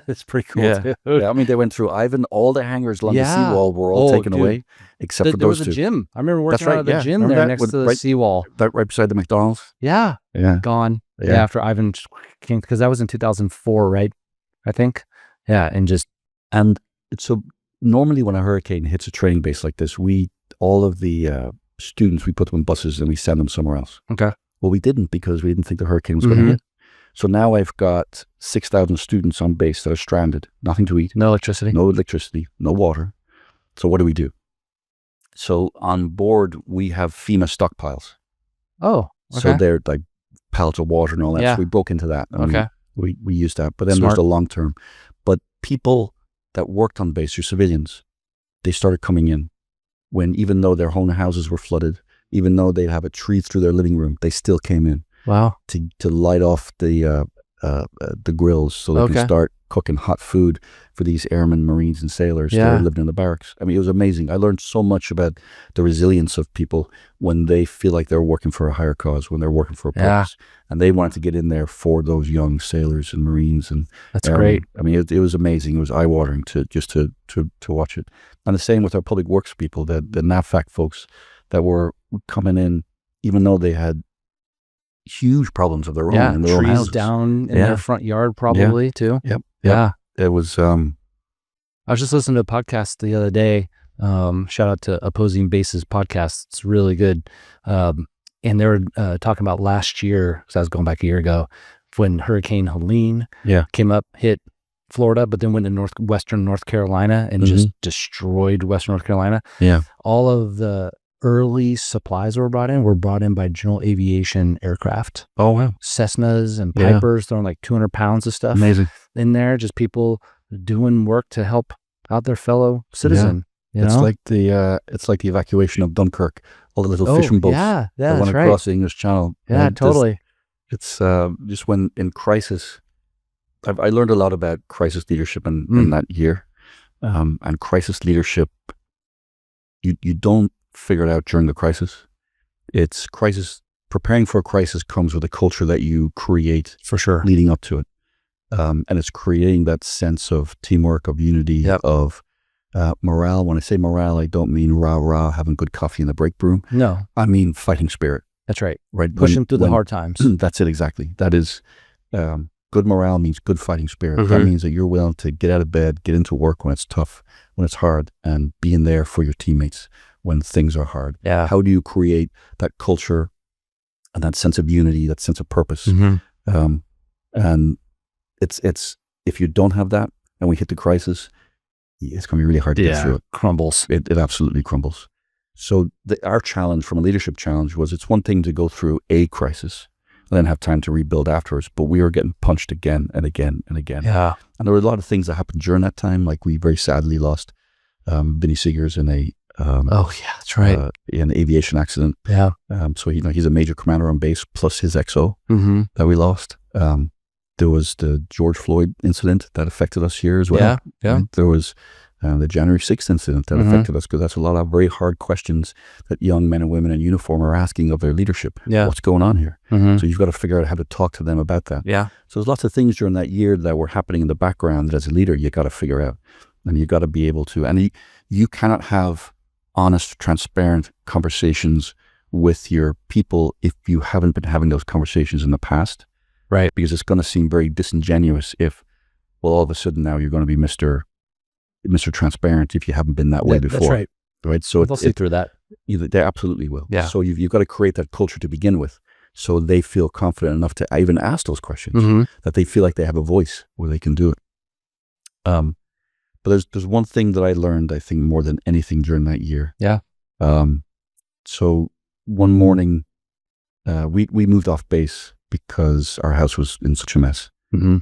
That's pretty cool. Yeah. Too. Yeah, I mean, they went through Ivan. All the hangars along the Yeah. seawall were all Oh, taken dude. away, except for There was those a two. gym. I remember working That's right, out of the yeah. gym Remember there that? next With- to the right- seawall. That right beside the McDonald's. Yeah. Yeah, Gone. Yeah. yeah. After Ivan came, because that was in 2004, right? I think. Yeah. And just, And so normally when a hurricane hits a training base like this, all of the students, we put them in buses and we send them somewhere else. okay. Well, we didn't because we didn't think the hurricane was going to Mhm. hit. So now I've got 6,000 students on base that are stranded, nothing to eat, No electricity. no electricity, no water. So what do? So on board, we have FEMA stockpiles. Oh, So okay. they're like pallets of water and all that. Yeah. So we broke into that. And Okay. We used that. But then Smart. there's the long term. But people that worked on base, your civilians, they started coming in when, even though their own houses were flooded, even though they'd have a tree through their living room, they still came in Wow. to light off the grills so they Okay. can start cooking hot food for these airmen, Marines, and sailors that Yeah. are living in the barracks. I mean, it was amazing. I learned so much about the resilience of people when they feel like they're working for a higher cause, when they're working for a Yeah. purpose, and they wanted to get in there for those young sailors and Marines and That's airmen. great. I mean, it was amazing. It was eye-watering to watch it. And the same with our public works people, the NAVFAC folks that were coming in, even though they had huge problems of their own Yeah. in their own Trees houses. down in Yeah. their front yard, probably too. Yep. Yeah. It was I was just listening to a podcast the other day. Shout out to Opposing Bases podcast. It's really good. And they were talking about last year, because I was going back a year ago, when Hurricane Helene came up, hit Florida, but then went to northwestern North Carolina and just destroyed Western North Carolina. Yeah. All of the early supplies were brought in by General Aviation aircraft. Oh wow, Cessnas and Yeah. Pipers throwing like 200 pounds of stuff amazing. in there, just people doing work to help out their fellow citizen. You It's know? like the evacuation of Dunkirk, all the little Oh, fishing boats yeah, that went that's right. across the English Channel. Yeah, And totally. It's just when in crisis, I learned a lot about crisis leadership in that year, and crisis leadership. You don't figure it out during the crisis. It's crisis. Preparing for a crisis comes with a culture that you create For sure. leading up to it. And it's creating that sense of teamwork, of unity, Yep. of morale. When I say morale, I don't mean rah-rah, having good coffee in the break room. No, I mean fighting spirit, that's right. right? Pushing through the hard times. That's it, exactly. That is, good morale means good fighting spirit. That means that you're willing to get out of bed, get into work when it's tough, when it's hard, and being there for your teammates when things are hard. Yeah. How do you create that culture and that sense of unity, that sense of purpose? And it's if you don't have that and we hit the crisis, it's going to be really hard to get through it. Crumbles. It absolutely crumbles. So our challenge from a leadership challenge was, it's one thing to go through a crisis and then have time to rebuild afterwards, but we were getting punched again and again and again. Yeah. And there were a lot of things that happened during that time. Like we very sadly lost Vinny Seegers in Oh yeah, that's right. in an aviation accident. Yeah. So he's a major commander on base, plus his XO Mm-hmm. that we lost. There was the George Floyd incident that affected us here as well. Yeah. Yeah. Right? There was the January 6th incident that affected us, because that's a lot of very hard questions that young men and women in uniform are asking of their leadership. Yeah. What's going on here? Mm-hmm. So you've got to figure out how to talk to them about that. Yeah. So there's lots of things during that year that were happening in the background that as a leader you got to figure out, and you got to be able to, and you cannot have honest, transparent conversations with your people if you haven't been having those conversations in the past. Right. Because it's going to seem very disingenuous if, well, all of a sudden now you're going to be Mr. Transparent if you haven't been that way before. That's right. Right. So They'll see through that. They absolutely will. Yeah. So you've got to create that culture to begin with, so they feel confident enough to even ask those questions, Mm-hmm. that they feel like they have a voice where they can do it. But there's one thing that I learned, I think, more than anything during that year. Yeah. So one morning, we moved off base because our house was in such a mess. Mm-hmm.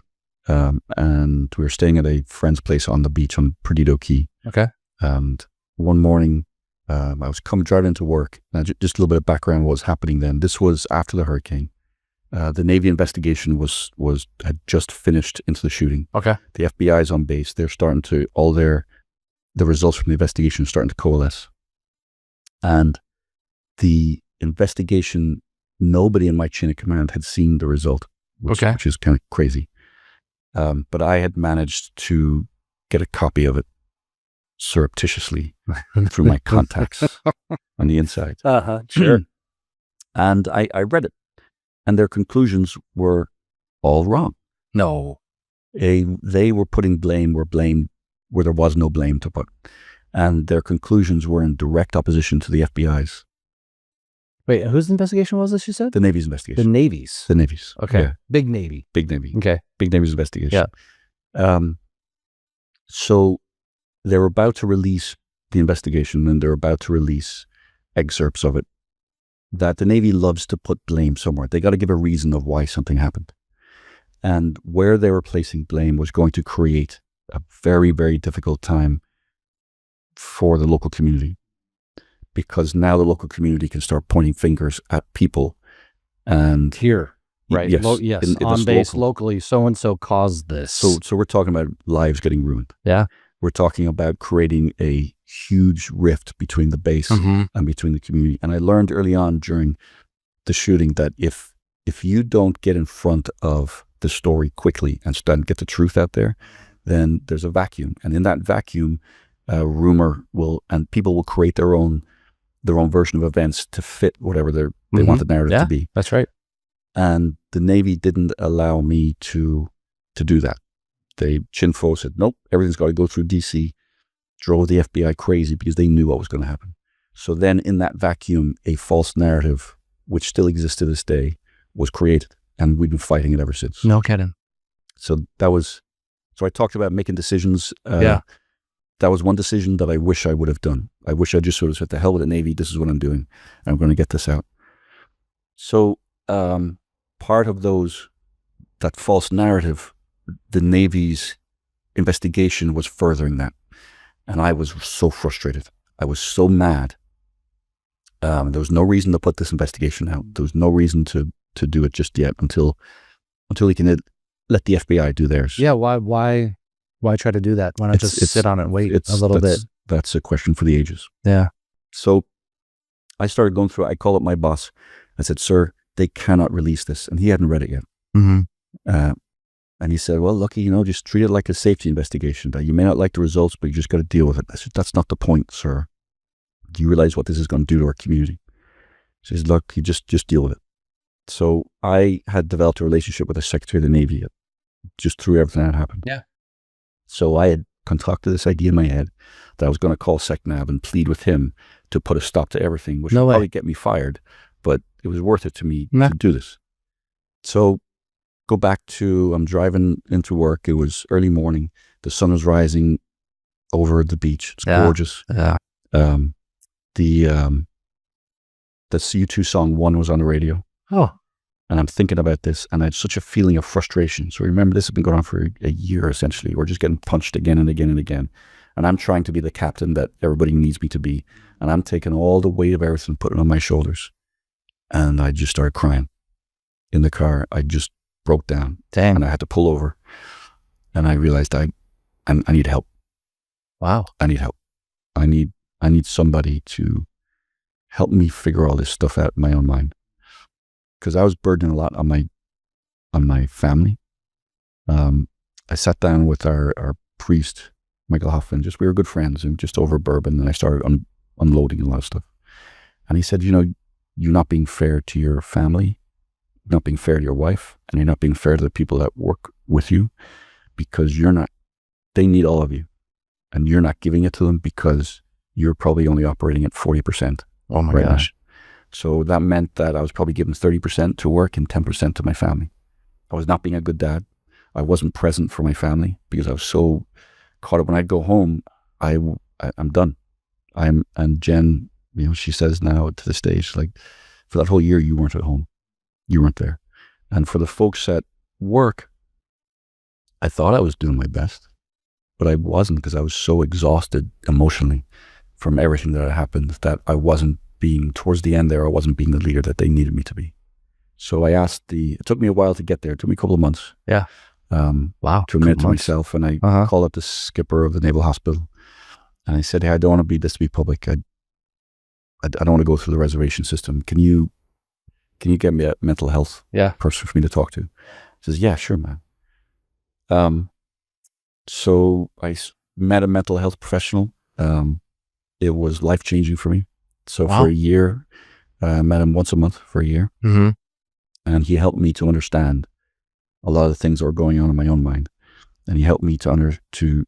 And we were staying at a friend's place on the beach on Perdido Key. Okay. And one morning, I was driving into work. Now, just a little bit of background what was happening then. This was after the hurricane. The Navy investigation had just finished into the shooting. Okay. The FBI's on base. They're starting to, the results from the investigation are starting to coalesce. And the investigation, nobody in my chain of command had seen the result, which is kind of crazy. But I had managed to get a copy of it surreptitiously through my contacts on the inside. Sure. And I read it, and their conclusions were all wrong. No. They were putting blame where there was no blame to put. And their conclusions were in direct opposition to the FBI's. Wait, whose investigation was this, you said? The Navy's The investigation. Navy's. The Navy's. Okay. Yeah, Big Navy. big Navy. Okay. Big Navy's investigation. Yeah. So they were about to release the investigation, and they're about to release excerpts of it, that the Navy loves to put blame somewhere. They got to give a reason of why something happened. And where they were placing blame was going to create a very, very difficult time for the local community, because now the local community can start pointing fingers at people. And Here. Right. Yes. Yes. On base locally, so-and-so caused this. So we're talking about lives getting ruined. Yeah. We're talking about creating a huge rift between the base and between the community. And I learned early on during the shooting that if you don't get in front of the story quickly and get the truth out there, then there's a vacuum. And in that vacuum, rumor and people will create their own version of events to fit whatever they want the narrative to be. That's right. And the Navy didn't allow me to do that. Chinfo said, nope, everything's got to go through DC, drove the FBI crazy because they knew what was going to happen. So then in that vacuum, a false narrative, which still exists to this day, was created. And we've been fighting it ever since. No kidding. So I talked about making decisions. Yeah. That was one decision that I wish I would have done. I wish I just sort of said, the hell with the Navy, this is what I'm doing. And I'm going to get this out. So part of that false narrative, the Navy's investigation was furthering that. And I was so frustrated. I was so mad. There was no reason to put this investigation out. There was no reason to do it just yet until he can let the FBI do theirs. Yeah. Why try to do that? Why not just sit on it and wait a little bit? That's a question for the ages. Yeah. So I started going through it. I called up my boss. I said, sir, they cannot release this. And he hadn't read it yet. Mm-hmm. And he said, well, Lucky, just treat it like a safety investigation. That you may not like the results, but you just got to deal with it. I said, that's not the point, sir. Do you realize what this is going to do to our community? He says, look, you just deal with it. So I had developed a relationship with the Secretary of the Navy just through everything that happened. Yeah. So I had concocted this idea in my head that I was going to call SecNav and plead with him to put a stop to everything, which would probably get me fired, but it was worth it to me to do this. So go back to, I'm driving into work. It was early morning. The sun was rising over the beach. It's gorgeous. Yeah. The U2 song One was on the radio. Oh. And I'm thinking about this, and I had such a feeling of frustration. So remember, this has been going on for a year, essentially. We're just getting punched again and again and again. And I'm trying to be the captain that everybody needs me to be. And I'm taking all the weight of everything and putting it on my shoulders. And I just started crying in the car. I just broke down. Dang. And I had to pull over. And I realized I need help. Wow. I need help. I need somebody to help me figure all this stuff out in my own mind. Because I was burdening a lot on my family. I sat down with our priest, Michael Hoffman. We were good friends, and just over bourbon. And I started unloading a lot of stuff. And he said, you know, you're not being fair to your family, you're not being fair to your wife, and you're not being fair to the people that work with you, because they need all of you, and you're not giving it to them because you're probably only operating at 40%. Oh my right gosh. now. So that meant that I was probably giving 30% to work and 10% to my family. I was not being a good dad. I wasn't present for my family because I was so caught up. When I go home, I'm done. And Jen, you know, she says now to this day, she's like, for that whole year, you weren't at home. You weren't there. And for the folks at work, I thought I was doing my best, but I wasn't, because I was so exhausted emotionally from everything that had happened that I wasn't being, towards the end there, I wasn't being the leader that they needed me to be. So I asked it took me a while to get there. It took me a couple of months. Yeah. Wow. To admit to myself. And I called up the skipper of the Naval Hospital and I said, hey, I don't want this to be public. I don't want to go through the reservation system. Can you get me a mental health person for me to talk to? He says, yeah, sure, man. So I met a mental health professional. It was life-changing for me. So for a year, I met him once a month for a year. Mm-hmm. And he helped me to understand a lot of the things that were going on in my own mind. And he helped me it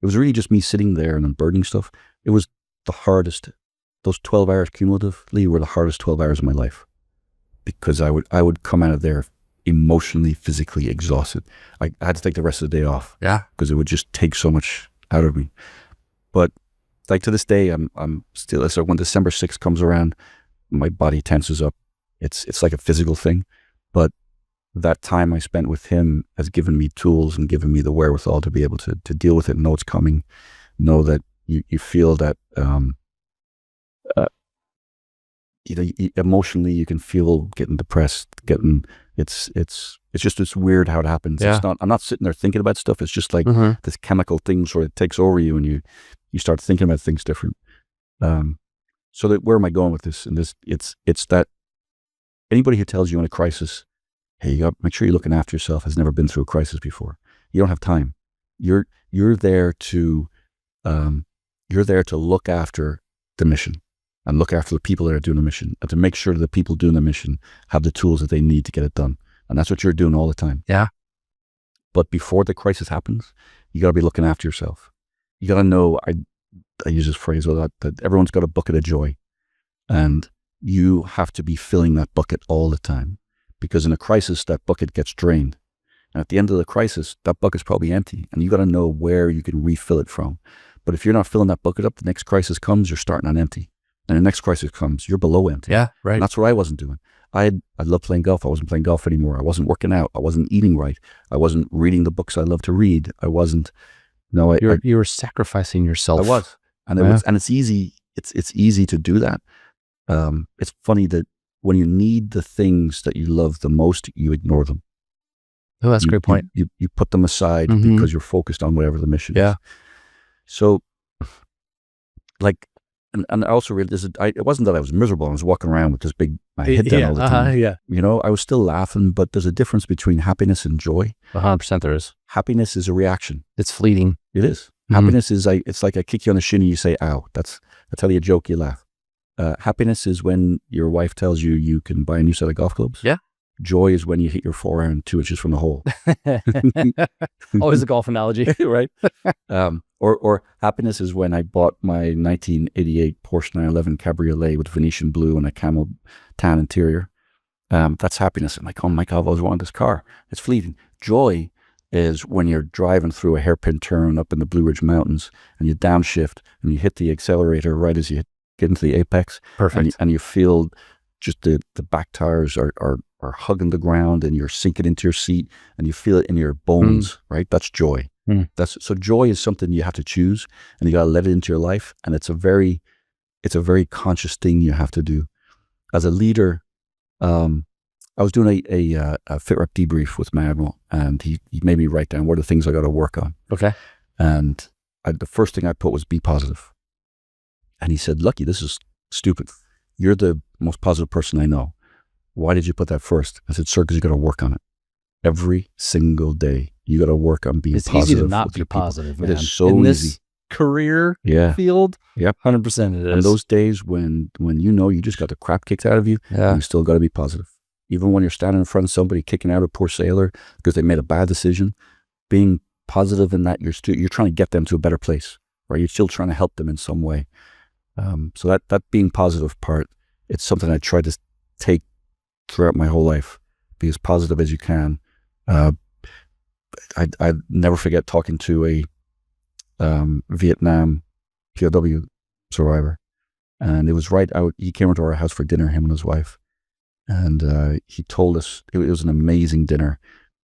was really just me sitting there and unburdening stuff. It was the hardest, those 12 hours cumulatively were the hardest 12 hours of my life, because I would come out of there emotionally, physically exhausted. I had to take the rest of the day off. Yeah. Because it would just take so much out of me. But like to this day, I'm still, so when December 6th comes around, my body tenses up. It's like a physical thing, but that time I spent with him has given me tools and given me the wherewithal to be able to deal with it, know it's coming, know that you feel that, emotionally you can feel getting depressed, it's weird how it happens. Yeah. I'm not sitting there thinking about stuff. It's just like this chemical thing sort of takes over you and you start thinking about things different. So that, where am I going with this? And it's that anybody who tells you in a crisis, hey, you got to make sure you're looking after yourself, has never been through a crisis before. You don't have time. You're there to look after the mission and look after the people that are doing the mission, and to make sure that the people doing the mission have the tools that they need to get it done. And that's what you're doing all the time. Yeah. But before the crisis happens, you got to be looking after yourself. You got to know, I use this phrase a lot, that everyone's got a bucket of joy, and you have to be filling that bucket all the time, because in a crisis, that bucket gets drained. And at the end of the crisis, that bucket's probably empty, and you got to know where you can refill it from. But if you're not filling that bucket up, the next crisis comes, you're starting on empty. And the next crisis comes, you're below empty. Yeah, right. And that's what I wasn't doing. I love playing golf. I wasn't playing golf anymore. I wasn't working out. I wasn't eating right. I wasn't reading the books I love to read. I wasn't. No, you were sacrificing yourself. I was, and it's easy. It's easy to do that. It's funny that when you need the things that you love the most, you ignore them. Oh, that's a great point. You put them aside because you're focused on whatever the mission is. So, like, and I also realized it wasn't that I was miserable. I was walking around with this big my head down all the time. You know, I was still laughing, but there's a difference between happiness and joy. 100% there is. Happiness is a reaction. It's fleeting. It is. Happiness is it's like I kick you on the shin and you say, ow. I tell you a joke, you laugh. Happiness is when your wife tells you you can buy a new set of golf clubs. Yeah. Joy is when you hit your forearm 2 inches from the hole. Always a golf analogy. Right. Or happiness is when I bought my 1988 Porsche 911 Cabriolet with Venetian blue and a camel tan interior. That's happiness. I'm like, oh my God, I've always wanted this car. It's fleeting. Joy is when you're driving through a hairpin turn up in the Blue Ridge Mountains and you downshift and you hit the accelerator right as you get into the apex. Perfect. And you feel just the back tires are hugging the ground and you're sinking into your seat and you feel it in your bones, right? That's joy. So joy is something you have to choose, and you got to let it into your life. And it's a very conscious thing you have to do. As a leader, I was doing a FitRep debrief with my admiral, and he made me write down what are the things I got to work on. Okay. And the first thing I put was be positive. And he said, Lucky, this is stupid. You're the most positive person I know. Why did you put that first? I said, sir, because you got to work on it. Every single day, you got to work on being positive. It's easy to not be positive, man. It is so easy. In this career Yeah. field. Yep. 100% it is. And those days when you just got the crap kicked out of you, yeah. you still got to be positive. Even when you're standing in front of somebody kicking out a poor sailor because they made a bad decision, being positive in that you're trying to get them to a better place, right? You're still trying to help them in some way. So that being positive part, it's something I try to take throughout my whole life. Be as positive as you can. I never forget talking to a Vietnam POW survivor, and it was right out. He came over to our house for dinner, him and his wife, and he told us it was an amazing dinner.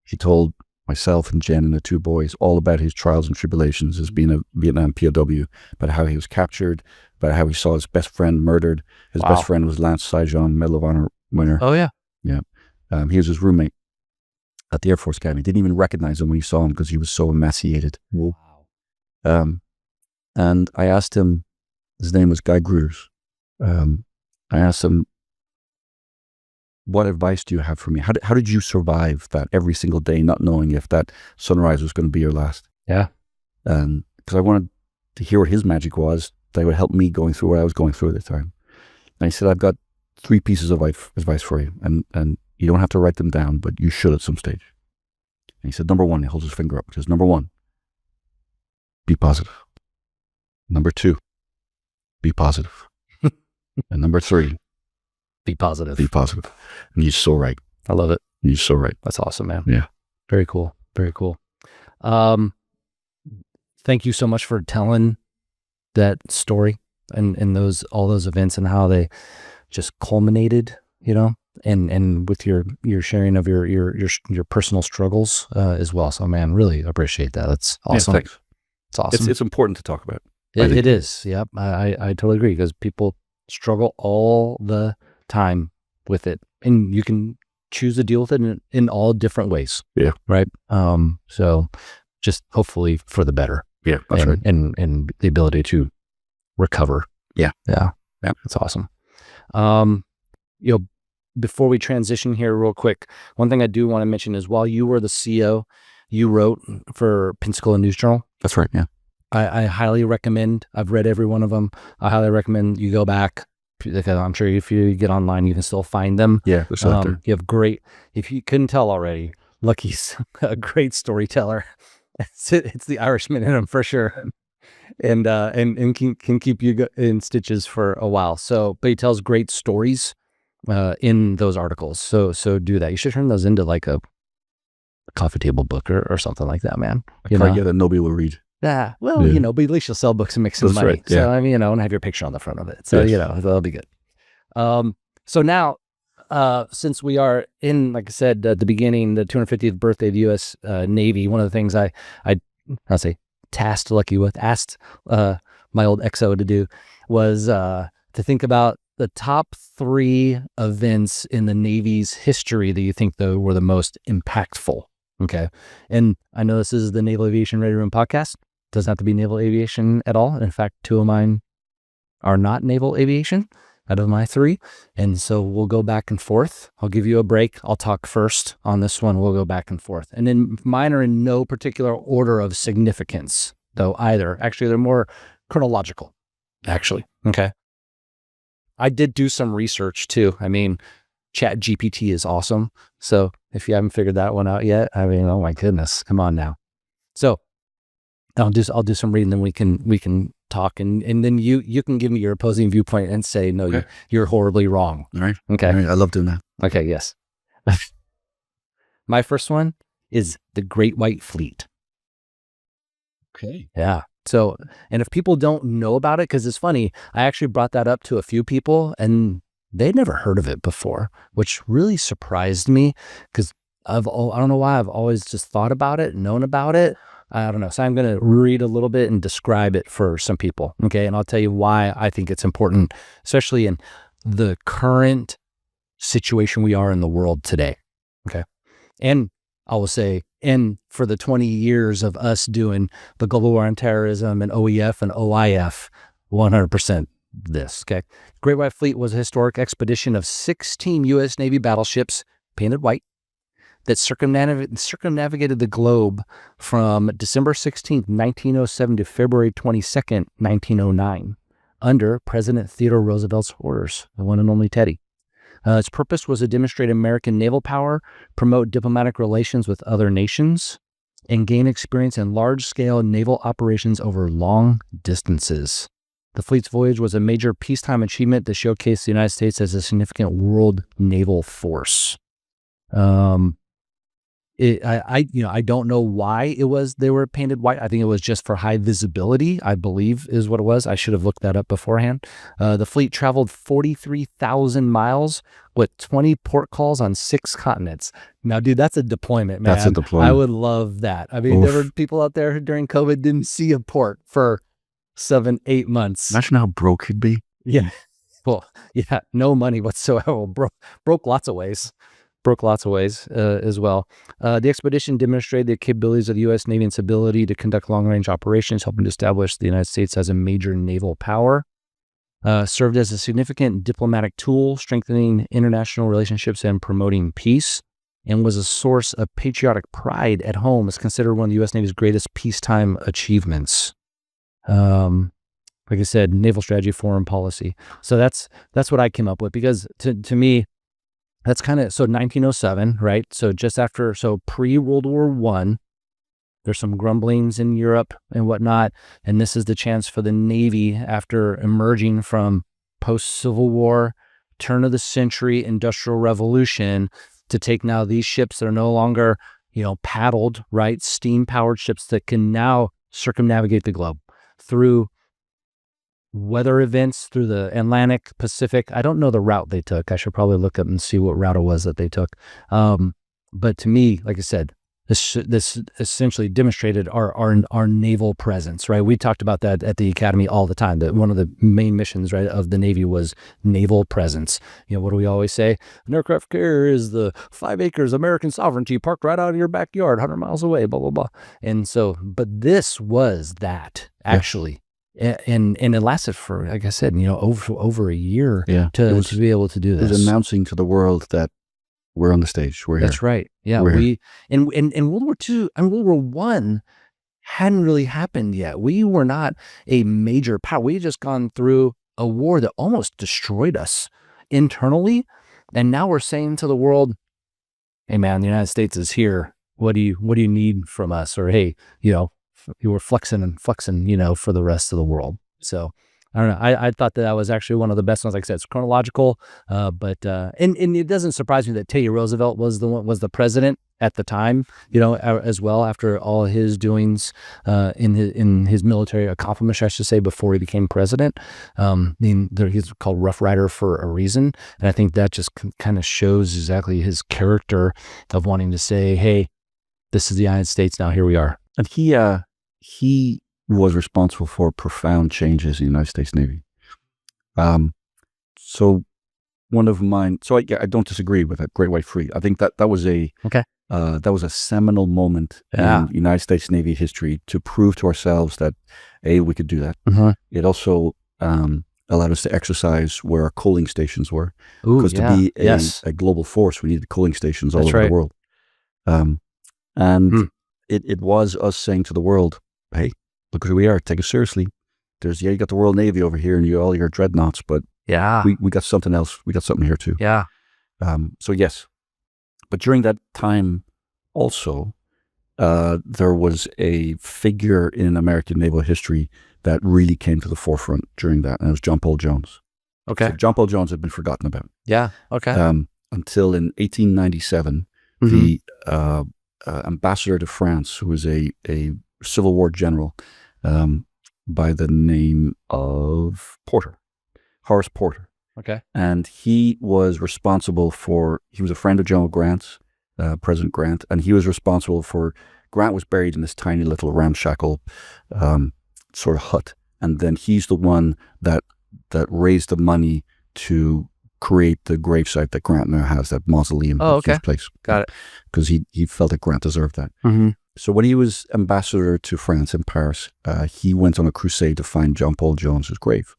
He told myself and Jen and the two boys all about his trials and tribulations as being a Vietnam POW, about how he was captured, about how he saw his best friend murdered. His best friend was Lance Saigon, Medal of Honor winner. Oh yeah. Yeah. He was his roommate at the Air Force Academy. Didn't even recognize him when he saw him because he was so emaciated. Wow. And I asked him, his name was Guy Gruters. I asked him, what advice do you have for me? How did you survive that every single day, not knowing if that sunrise was going to be your last? Yeah. Because I wanted to hear what his magic was that would help me going through what I was going through at the time. And he said, I've got 3 pieces of advice for you. And you don't have to write them down, but you should at some stage. And he said, number 1, he holds his finger up. He says, number 1, be positive. Number 2, be positive. And number 3, be positive. be positive. And you're so right. I love it. You're so right. That's awesome, man. Yeah. Very cool. Very cool. Thank you so much for telling that story and all those events and how they just culminated, and with your sharing of your personal struggles as well. So, man, really appreciate that. That's awesome. Yeah, thanks. It's awesome. It's important to talk about. It is. Yep. I totally agree because people struggle all the time with it, and you can choose to deal with it in all different ways. Yeah. Right. So just hopefully for the better. Yeah. That's right. And the ability to recover. Yeah. Yeah. Yeah. That's awesome. Before we transition here real quick, one thing I do want to mention is while you were the CEO, you wrote for Pensacola News Journal. That's right. Yeah. I highly recommend, I've read every one of them. I highly recommend you go back. I'm sure if you get online, you can still find them. Yeah. They're still out there. You have if you couldn't tell already, Lucky's a great storyteller. It's the Irishman in him for sure. And can keep you in stitches for a while. So, but he tells great stories in those articles. So do that. You should turn those into like a coffee table book or something like that, man. Yeah, that nobody will read. Yeah. Well, but at least you'll sell books and make some money. Right. Yeah. So, and have your picture on the front of it. So, yes. That'll be good. So now, since we are in, like I said, at the beginning, the 250th birthday of the U.S. Navy, one of the things asked my old XO to do was to think about the top 3 events in the Navy's history that you think though were the most impactful. Okay. And I know this is the Naval Aviation Ready Room podcast. Doesn't have to be naval aviation at all. In fact, 2 of mine are not naval aviation out of my 3. And so we'll go back and forth. I'll give you a break. I'll talk first on this one. We'll go back and forth. And then mine are in no particular order of significance though either. Actually, they're more chronological, actually. Okay. I did do some research too. I mean, ChatGPT is awesome. So if you haven't figured that one out yet, I mean, oh my goodness, come on now. So I'll do some reading, then we can talk, and then you can give me your opposing viewpoint and say, no, okay. you're horribly wrong. All right. Okay. All right. I love doing that. Okay. Yes. My first one is the Great White Fleet. Okay. Yeah. So, and if people don't know about it, because it's funny, I actually brought that up to a few people and they'd never heard of it before, which really surprised me because I don't know why I've always just thought about it, known about it. I don't know. So I'm going to read a little bit and describe it for some people. Okay. And I'll tell you why I think it's important, especially in the current situation we are in the world today. Okay. And I will say, and for the 20 years of us doing the Global War on Terrorism and OEF and OIF, 100% this, okay? Great White Fleet was a historic expedition of 16 U.S. Navy battleships painted white that circumnavigated the globe from December 16th, 1907 to February 22nd, 1909, under President Theodore Roosevelt's orders, the one and only Teddy. Its purpose was to demonstrate American naval power, promote diplomatic relations with other nations, and gain experience in large-scale naval operations over long distances. The fleet's voyage was a major peacetime achievement that showcased the United States as a significant world naval force. I don't know why they were painted white. I think it was just for high visibility, I believe is what it was. I should have looked that up beforehand. The fleet traveled 43,000 miles with 20 port calls on 6 continents. Now, dude, that's a deployment, man. That's a deployment. I would love that. I mean, there were people out there who during COVID didn't see a port for 7-8 months. Imagine how broke he'd be. Yeah. Well, yeah, no money whatsoever. Broke lots of ways. As well. The expedition demonstrated the capabilities of the U.S. Navy and its ability to conduct long-range operations, helping to establish the United States as a major naval power. Served as a significant diplomatic tool, strengthening international relationships and promoting peace, and was a source of patriotic pride at home. It's considered one of the U.S. Navy's greatest peacetime achievements. Like I said, naval strategy, foreign policy. So that's what I came up with, because to me, that's kind of, so 1907, right? So just after, so pre-World War I, there's some grumblings in Europe and whatnot, and this is the chance for the Navy, after emerging from post-Civil War, turn of the century, Industrial Revolution, to take now these ships that are no longer, paddled, right? Steam-powered ships that can now circumnavigate the globe through weather events, through the Atlantic, Pacific. I don't know the route they took. I should probably look up and see what route it was that they took. But to me, like I said, this essentially demonstrated our naval presence, right? We talked about that at the Academy all the time, that one of the main missions, right, of the Navy was naval presence. What do we always say? An aircraft carrier is the 5 acres American sovereignty parked right out of your backyard, 100 miles away, blah, blah, blah. And so, but this was that, actually. Yeah. And it lasted for, like I said, over a year to be able to do this. It was announcing to the world that we're on the stage. We're here. That's right. Yeah. And World War II and World War I hadn't really happened yet. We were not a major power. We had just gone through a war that almost destroyed us internally. And now we're saying to the world, hey man, the United States is here. What do you need from us? Or, hey, you were flexing, for the rest of the world. So I don't know. I thought that was actually one of the best ones. Like I said, it's chronological, but it doesn't surprise me that Teddy Roosevelt was the president at the time, as well, after all his doings in his military accomplishments, I should say, before he became president. He's called Rough Rider for a reason, and I think that just kind of shows exactly his character of wanting to say, hey, this is the United States now. Here we are. And he was responsible for profound changes in the United States Navy. So one of mine, I don't disagree with that, Great White Fleet. I think that was a seminal moment in United States Navy history to prove to ourselves that, we could do that. Uh-huh. It also allowed us to exercise where our coaling stations were. Because to be a global force, we needed coaling stations all over the world. It was us saying to the world, hey, look who we are, take us seriously. You got the Royal Navy over here and all your dreadnoughts, but we got something else. We got something here too. Yeah. So yes. But during that time also, there was a figure in American naval history that really came to the forefront during that, and it was John Paul Jones. Okay. So John Paul Jones had been forgotten about. Yeah. Okay. Until in 1897, the ambassador to France, who was a Civil War general by the name of Horace Porter. Okay. And he was responsible he was a friend of General Grant's, President Grant, and he was responsible for, Grant was buried in this tiny little ramshackle sort of hut. And then he's the one that raised the money to create the gravesite that Grant now has, that mausoleum. Oh, okay. Place. Got it. Because he felt that Grant deserved that. Mm-hmm. So when he was ambassador to France in Paris, he went on a crusade to find John Paul Jones's grave.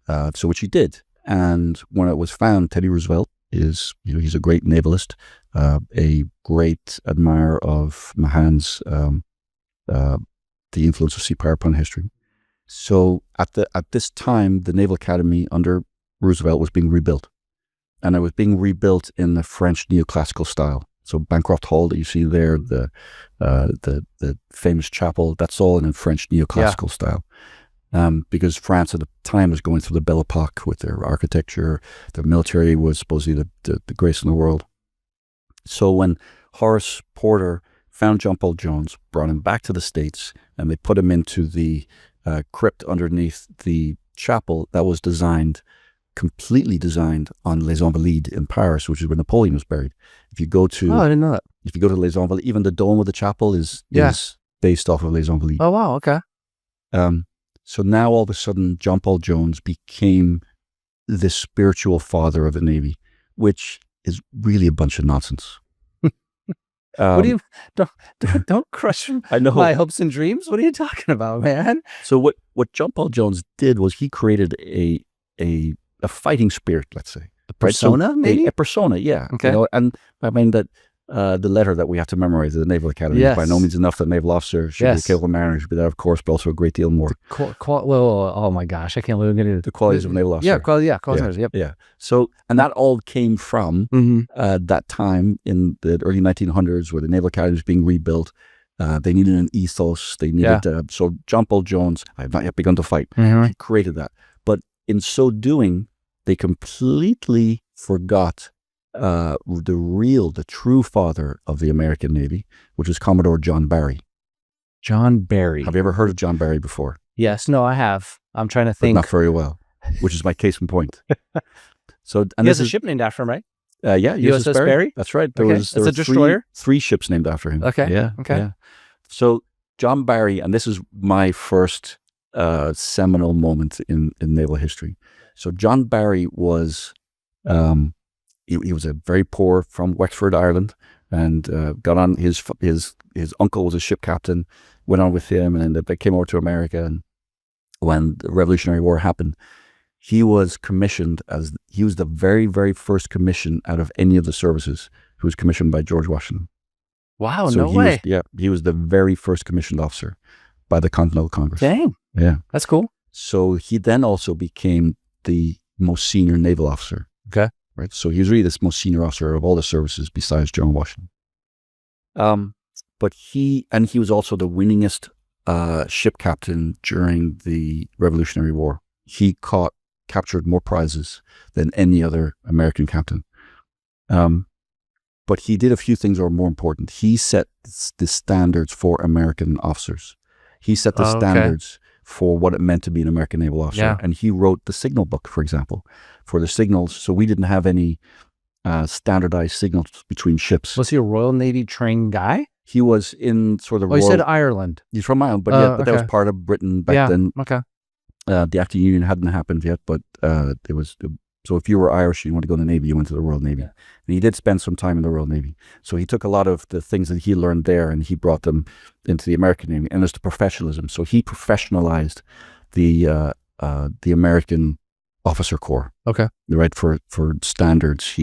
So which he did. And when it was found, Teddy Roosevelt is, he's a great navalist, a great admirer of Mahan's, the influence of sea power upon history. So at this time, the Naval Academy under Roosevelt was being rebuilt, and it was being rebuilt in the French neoclassical style. So Bancroft Hall that you see there, the famous chapel, that's all in a French neoclassical style. Because France at the time was going through the Belle Epoque with their architecture. Their military was supposedly the greatest in the world. So when Horace Porter found John Paul Jones, brought him back to the States, and they put him into the crypt underneath the chapel that was completely designed on Les Invalides in Paris, which is where Napoleon was buried. If you go to, I didn't know that. If you go to Les Invalides, even the dome of the chapel is based off of Les Invalides. Oh wow, okay. So now all of a sudden, John Paul Jones became the spiritual father of the Navy, which is really a bunch of nonsense. What do you don't crush I know. my hopes and dreams? What are you talking about, man? So what John Paul Jones did was he created a fighting spirit, let's say. A persona, So maybe? a persona, yeah. Okay. And I mean that the letter that we have to memorize at the Naval Academy is by no means enough. The naval officer should be a capable mariner, should be that, of course, but also a great deal more. Oh my gosh, I can't believe I'm going to The qualities of a naval officer. qualities. Yep. Yeah. So, and that all came from that time in the early 1900s where the Naval Academy was being rebuilt. They needed an ethos. They needed, so John Paul Jones, I have not yet begun to fight, he created that. But in so doing, they completely forgot the true father of the American Navy, which is Commodore John Barry. John Barry. Have you ever heard of John Barry before? Yes. No, I have. I'm trying to But think. not very well, which is my case in point. So, and He has this a ship named after him, right? Yeah, USS Barry? That's right. Okay. It's a destroyer? Three ships named after him. Okay. Yeah. Okay. Yeah. So John Barry, and this is my first seminal moment in naval history. So John Barry was, he was a very poor from Wexford, Ireland, and got on his uncle was a ship captain, went on with him, and they came over to America. And when the Revolutionary War happened, he was commissioned he was the very, very first commission out of any of the services who was commissioned by George Washington. Wow, So no way. He was the very first commissioned officer by the Continental Congress. Dang. Yeah. That's cool. So he then also became the most senior naval officer. Okay. Right. So he was really the most senior officer of all the services besides John Washington. But he was also the winningest ship captain during the Revolutionary War. He captured more prizes than any other American captain. But he did a few things that were more important. He set the standards for American officers. He set the standards for what it meant to be an American naval officer. Yeah. And he wrote the signal book, for example, for the signals. So we didn't have any standardized signals between ships. Was he a Royal Navy trained guy? He was in sort of Oh, you said Ireland. He's from Ireland, but that was part of Britain back then. Okay. The Acting Union hadn't happened yet, but it was. So if you were Irish and you wanted to go in the Navy, you went to the Royal Navy. And he did spend some time in the Royal Navy. So he took a lot of the things that he learned there and he brought them into the American Navy. And there's the professionalism. So he professionalized the American officer corps. Okay. Right, for standards.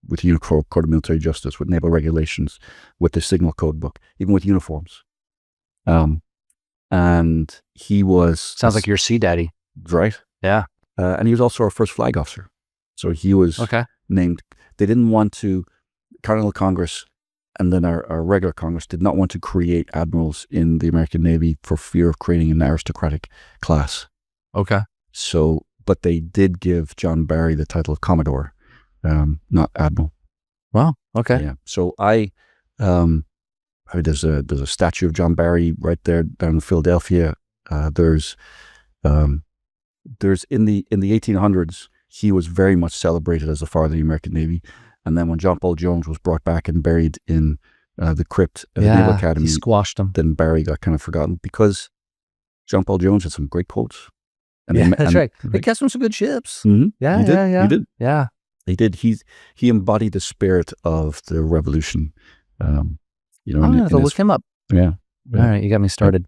With the Uniform Code of Military Justice, with naval regulations, with the signal code book, even with uniforms. And he was... Sounds like your sea daddy. Right. Yeah. And he was also our first flag officer. So he was named... They didn't want to... Continental Congress and then our regular Congress did not want to create admirals in the American Navy for fear of creating an aristocratic class. Okay. So, but they did give John Barry the title of Commodore, not Admiral. Wow. Okay. Yeah. So there's a statue of John Barry right there down in Philadelphia. There's in the 1800s, he was very much celebrated as the father of the American Navy. And then when John Paul Jones was brought back and buried in the crypt at the Naval Academy, he squashed him. Then Barry got kind of forgotten because John Paul Jones had some great quotes. That's right. He kept some good ships. Mm-hmm. Yeah, he did. yeah. He did. Yeah. He did. He embodied the spirit of the revolution. I'll have to look him up. Yeah. All right, you got me started.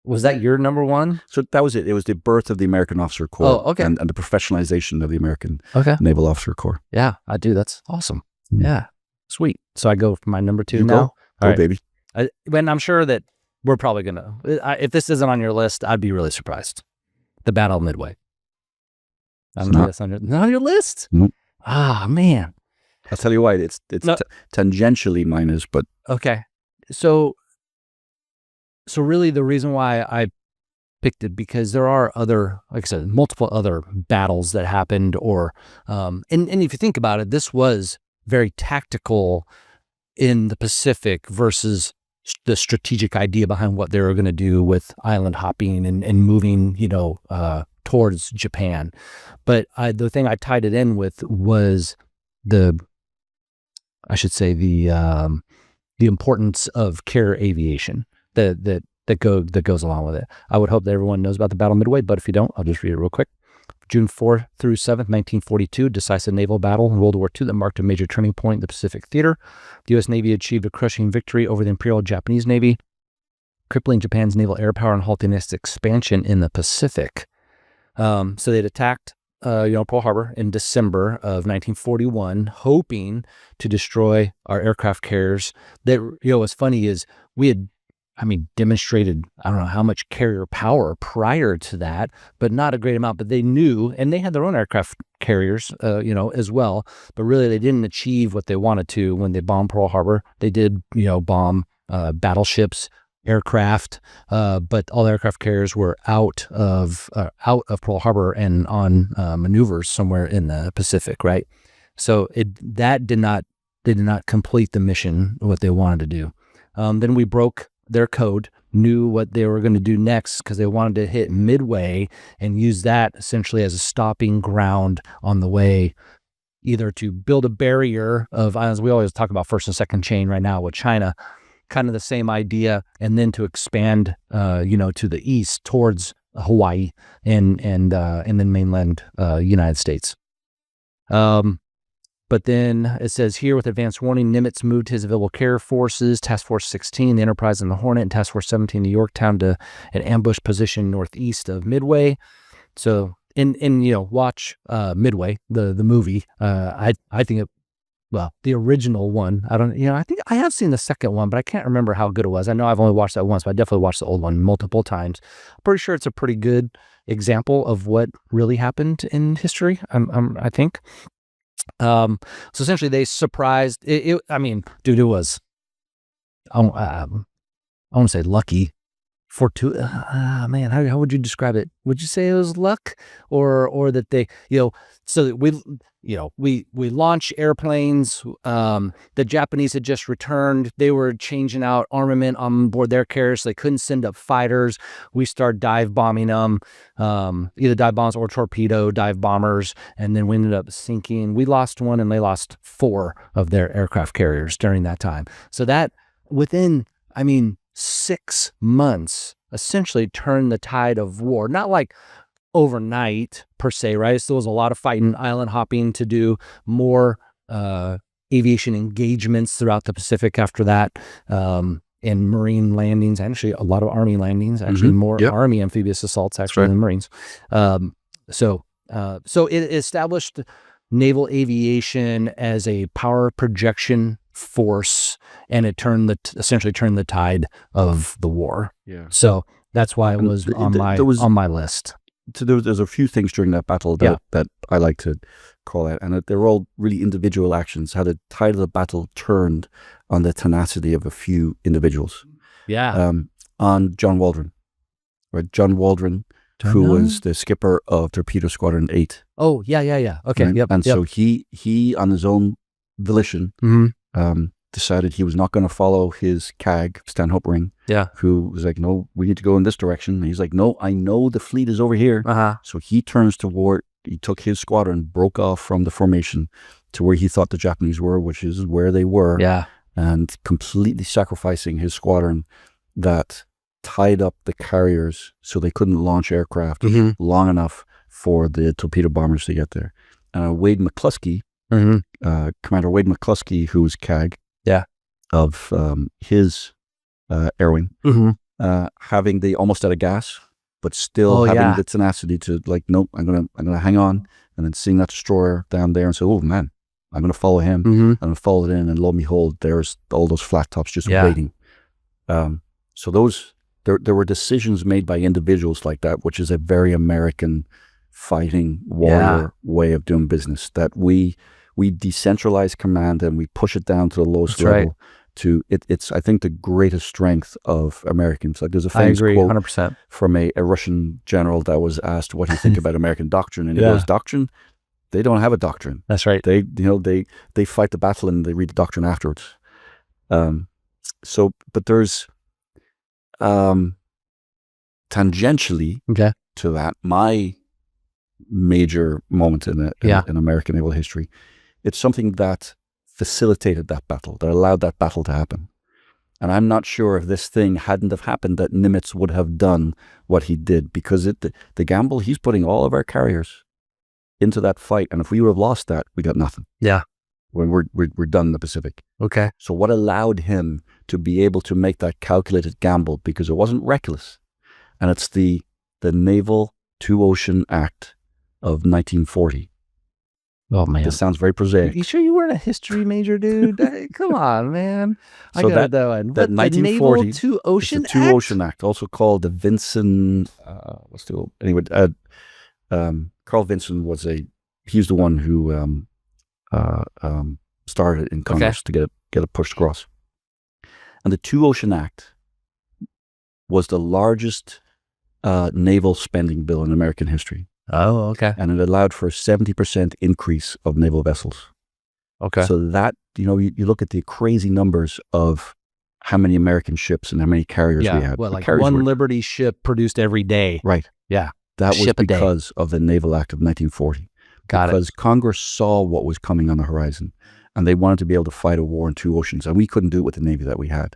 Was that your number one? So that was it. It was the birth of the American Officer Corps. Oh, okay. And the professionalization of the American Okay. Naval Officer Corps. Yeah, I do. That's awesome. Mm. Yeah. Sweet. So I go for my number 2 You now. go. All Go, right. baby. When I'm sure that we're probably going to, if this isn't on your list, I'd be really surprised. The Battle of Midway. I don't know if that's not on your list? Nope. Ah, man. I'll tell you why. It's No. tangentially mine is, but Okay. So really the reason why I picked it, because there are other, like I said, multiple other battles that happened, or, and if you think about it, this was very tactical in the Pacific versus the strategic idea behind what they were going to do with island hopping and moving, towards Japan. But the thing I tied it in with was the importance of carrier aviation that goes along with it. I would hope that everyone knows about the Battle of Midway, but if you don't, I'll just read it real quick. June 4th through 7th, 1942, decisive naval battle in World War II that marked a major turning point in the Pacific theater. The U.S. Navy achieved a crushing victory over the Imperial Japanese Navy, crippling Japan's naval air power and halting its expansion in the Pacific. So they'd attacked Pearl Harbor in December of 1941, hoping to destroy our aircraft carriers. That, what's funny is we had, demonstrated, I don't know how much carrier power prior to that, but not a great amount. But they knew, and they had their own aircraft carriers, as well. But really, they didn't achieve what they wanted to when they bombed Pearl Harbor. They did, bomb battleships, aircraft, but all the aircraft carriers were out of Pearl Harbor and on maneuvers somewhere in the Pacific, right? So they did not complete the mission, what they wanted to do. Then we broke their code, knew what they were going to do next, because they wanted to hit Midway and use that essentially as a stopping ground on the way, either to build a barrier of islands. We always talk about first and second chain right now with China, kind of the same idea, and then to expand, to the east towards Hawaii and then mainland United States. But then it says here, with advance warning, Nimitz moved his available carrier forces, Task Force 16, the Enterprise and the Hornet, and Task Force 17 to Yorktown to an ambush position northeast of Midway. So, watch Midway, the movie. I think the original one. I think I have seen the second one, but I can't remember how good it was. I know I've only watched that once, but I definitely watched the old one multiple times. I'm pretty sure it's a pretty good example of what really happened in history. I think. So essentially, they surprised. It was. I want to say lucky. Man, how would you describe it? Would you say it was luck, or that they, so that we launch airplanes. The Japanese had just returned. They were changing out armament on board their carriers. So they couldn't send up fighters. We started dive bombing them, either dive bombs or torpedo dive bombers, and then we ended up sinking. We lost one, and they lost 4 of their aircraft carriers during that time. So that within, 6 months, essentially turned the tide of war. Not like overnight per se, right? So there was a lot of fighting, island hopping to do, more aviation engagements throughout the Pacific after that, and Marine landings, actually a lot of Army landings, actually more Army amphibious assaults actually than Marines. So it established naval aviation as a power projection force, and it essentially turned the tide of the war. Yeah. So that's why it was on my list. So there's a few things during that battle that I like to call out, and they're all really individual actions. How the tide of the battle turned on the tenacity of a few individuals. Yeah. On John Waldron, right? John Waldron, who was the skipper of Torpedo Squadron 8. Oh, yeah. Okay. Right? Yep. And so he on his own volition, decided he was not going to follow his CAG, Stan Hopering, who was like, no, we need to go in this direction. And he's like, no, I know the fleet is over here. So he took his squadron, broke off from the formation to where he thought the Japanese were, which is where they were. Yeah. And completely sacrificing his squadron that tied up the carriers so they couldn't launch aircraft long enough for the torpedo bombers to get there. Wade McCluskey, Commander Wade McCluskey, who was CAG, of his air wing, having the almost out of gas, but still having the tenacity to like, nope, I'm gonna hang on, and then seeing that destroyer down there and say, oh man, I'm gonna follow him. I'm gonna follow it in, and lo and behold, there's all those flat tops just waiting. So there were decisions made by individuals like that, which is a very American fighting warrior way of doing business, that we decentralize command and we push it down to the lowest level. It's I think the greatest strength of Americans. Like there's a famous quote 100%. from a Russian general that was asked what do you think about American doctrine, and he goes, doctrine? They don't have a doctrine. That's right. They fight the battle and they read the doctrine afterwards. But there's tangentially to that, my major moment in American naval history, it's something that facilitated that battle, that allowed that battle to happen. And I'm not sure if this thing hadn't have happened that Nimitz would have done what he did, because the gamble, he's putting all of our carriers into that fight, and if we would have lost that, we got nothing. Yeah. When we're done in the Pacific. Okay. So what allowed him to be able to make that calculated gamble, because it wasn't reckless, and it's the Naval Two Ocean Act of 1940. Oh man, this sounds very prosaic. You sure you weren't a history major, dude? Come on, man. So I got that one. That 1940 Naval Two Ocean Act? Two Ocean Act, also called the Vinson. Carl Vinson was he's the one who started in Congress to get it pushed across. And the Two Ocean Act was the largest naval spending bill in American history. Oh, okay. And it allowed for a 70% increase of naval vessels. Okay. So that, you look at the crazy numbers of how many American ships and how many carriers we had. Well, like one Liberty ship produced every day. Right. Yeah. That was because of the Naval Act of 1940. Because Congress saw what was coming on the horizon, and they wanted to be able to fight a war in two oceans, and we couldn't do it with the Navy that we had.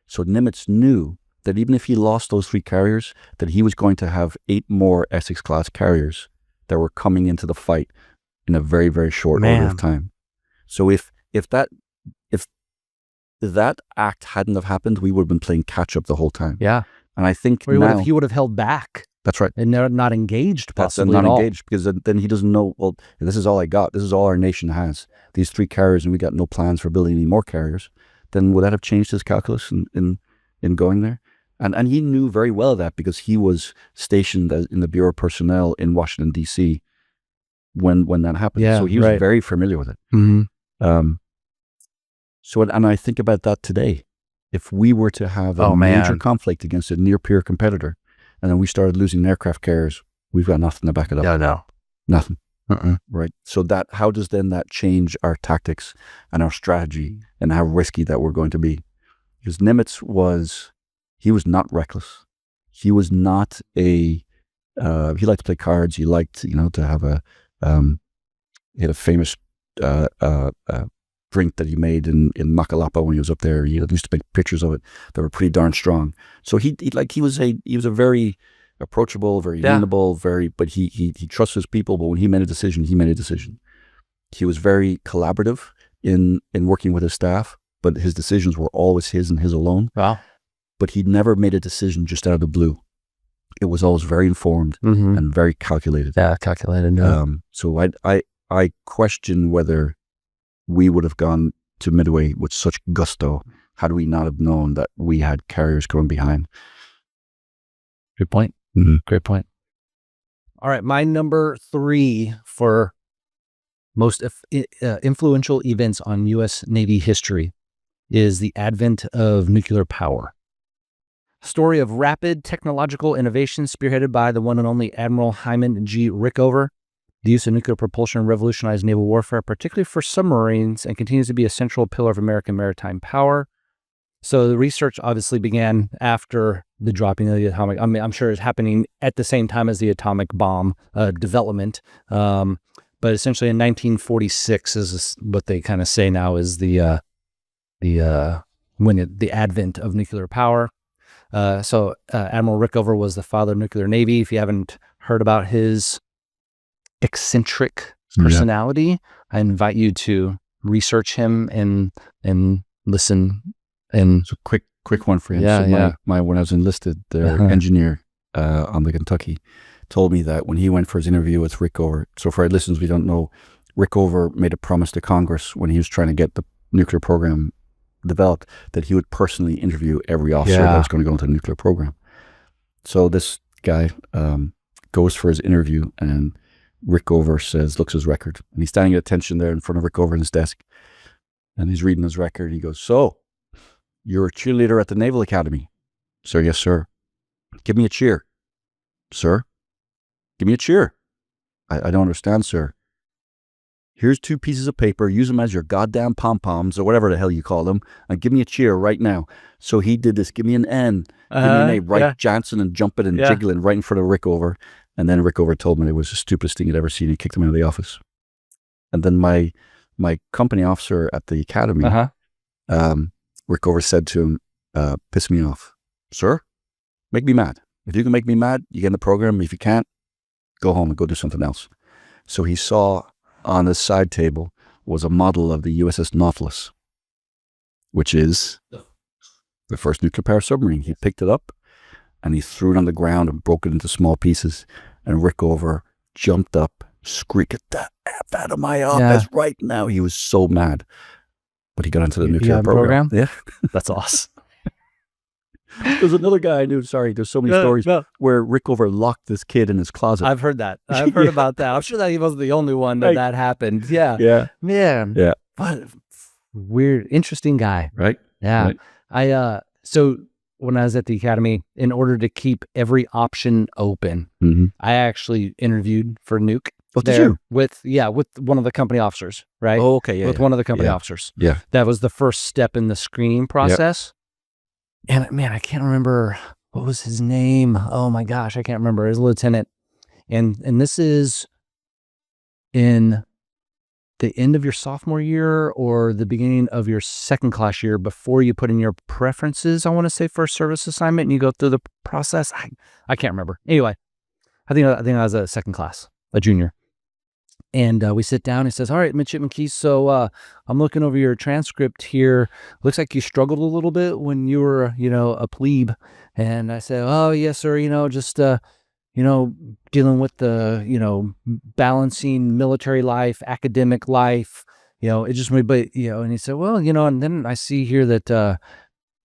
So Nimitz knew that even if he lost those 3 carriers, that he was going to have 8 more Essex-class carriers that were coming into the fight in a very, very short order of time. So if that act hadn't have happened, we would have been playing catch-up the whole time. Yeah. And I think he would have held back. That's right. And not engaged, possibly not engaged, because then he doesn't know, well, this is all I got. This is all our nation has. These 3 carriers, and we got no plans for building any more carriers. Then would that have changed his calculus in going there? And he knew very well that, because he was stationed in the Bureau of Personnel in Washington, D.C. when that happened. Yeah, so he was very familiar with it. Mm-hmm. And I think about that today. If we were to have a major conflict against a near-peer competitor, and then we started losing aircraft carriers, we've got nothing to back it up. No. Nothing. Right. So how does then that change our tactics and our strategy and how risky that we're going to be? Because Nimitz was not reckless. He was not he liked to play cards. He liked, to have he had a famous drink that he made in Macalapa when he was up there. He used to make pictures of it that were pretty darn strong. So he was a very approachable, very amenable, but he trusts his people. But when he made a decision, he made a decision. He was very collaborative in working with his staff, but his decisions were always his and his alone. Wow. But he never made a decision just out of the blue. It was always very informed and very calculated. Yeah, calculated. No. So I question whether we would have gone to Midway with such gusto had we not have known that we had carriers coming behind. Good point. Mm-hmm. Great point. All right, my number 3 for most influential events on U.S. Navy history is the advent of nuclear power. Story of rapid technological innovation spearheaded by the one and only Admiral Hyman G. Rickover. The use of nuclear propulsion revolutionized naval warfare, particularly for submarines, and continues to be a central pillar of American maritime power. So the research obviously began after the dropping of the atomic. I mean, I'm sure it's happening at the same time as the atomic bomb development. But essentially, in 1946 is what they kind of say now is the advent of nuclear power. So Admiral Rickover was the father of nuclear navy. If you haven't heard about his eccentric personality, I invite you to research him and listen. And so quick quick one for him. Yeah, so yeah. when I was enlisted, the Uh-huh. engineer on the Kentucky told me that when he went for his interview with Rickover, so for our listeners, we don't know, Rickover made a promise to Congress when he was trying to get the nuclear program developed that he would personally interview every officer that Yeah. was going to go into the nuclear program. So this guy goes for his interview, and Rickover looks at his record, and he's standing at attention there in front of Rickover in his desk, and he's reading his record. He goes, "So, you're a cheerleader at the Naval Academy?" "Sir, yes, sir." "Give me a cheer." "Sir, give me a cheer." I don't understand, sir." "Here's 2 pieces of paper. Use them as your goddamn pom-poms or whatever the hell you call them, and give me a cheer right now." So he did this. Give me an N. Give me an A. Right, Yeah. Jansen, and jumping and Yeah. jiggling right in front of Rickover. And then Rickover told me it was the stupidest thing he'd ever seen. He kicked him out of the office. And then my company officer at the academy, Rickover said to him, "Piss me off. Sir, make me mad. If you can make me mad, you get in the program. If you can't, go home and go do something else." So he saw on the side table was a model of the USS Nautilus, which is the first nuclear power submarine. He picked it up and he threw it on the ground and broke it into small pieces. And Rickover jumped up, squeaked, "Get the F out of my office right now." He was so mad. But he got into the You nuclear got a program. Yeah. That's awesome. There's another guy I knew. Sorry, there's so many stories where Rickover locked this kid in his closet. I've heard that. I've heard about that. I'm sure that he wasn't the only one Right. that happened. Yeah. Yeah. Man. Yeah. What weird, interesting guy. Right? Yeah. Right. So when I was at the academy, in order to keep every option open, Mm-hmm. I actually interviewed for Nuke. Oh, did there you? with one of the company officers, right? Oh, okay. Yeah. with one of the company officers. Yeah. That was the first step in the screening process. And man, I can't remember what was his name. Oh my gosh, I can't remember. His lieutenant. And this is in the end of your sophomore year or the beginning of your second class year before you put in your preferences, I want to say, for a service assignment, and you go through the process. I can't remember. Anyway, I think I was a second class, a junior. And we sit down. He says, "All right, Midshipman Keys, so I'm looking over your transcript here. Looks like you struggled a little bit when you were, a plebe." And I said, "Oh, yes, sir. Just, dealing with the, balancing military life, academic life, it just, but, and he said, well, and then I see here that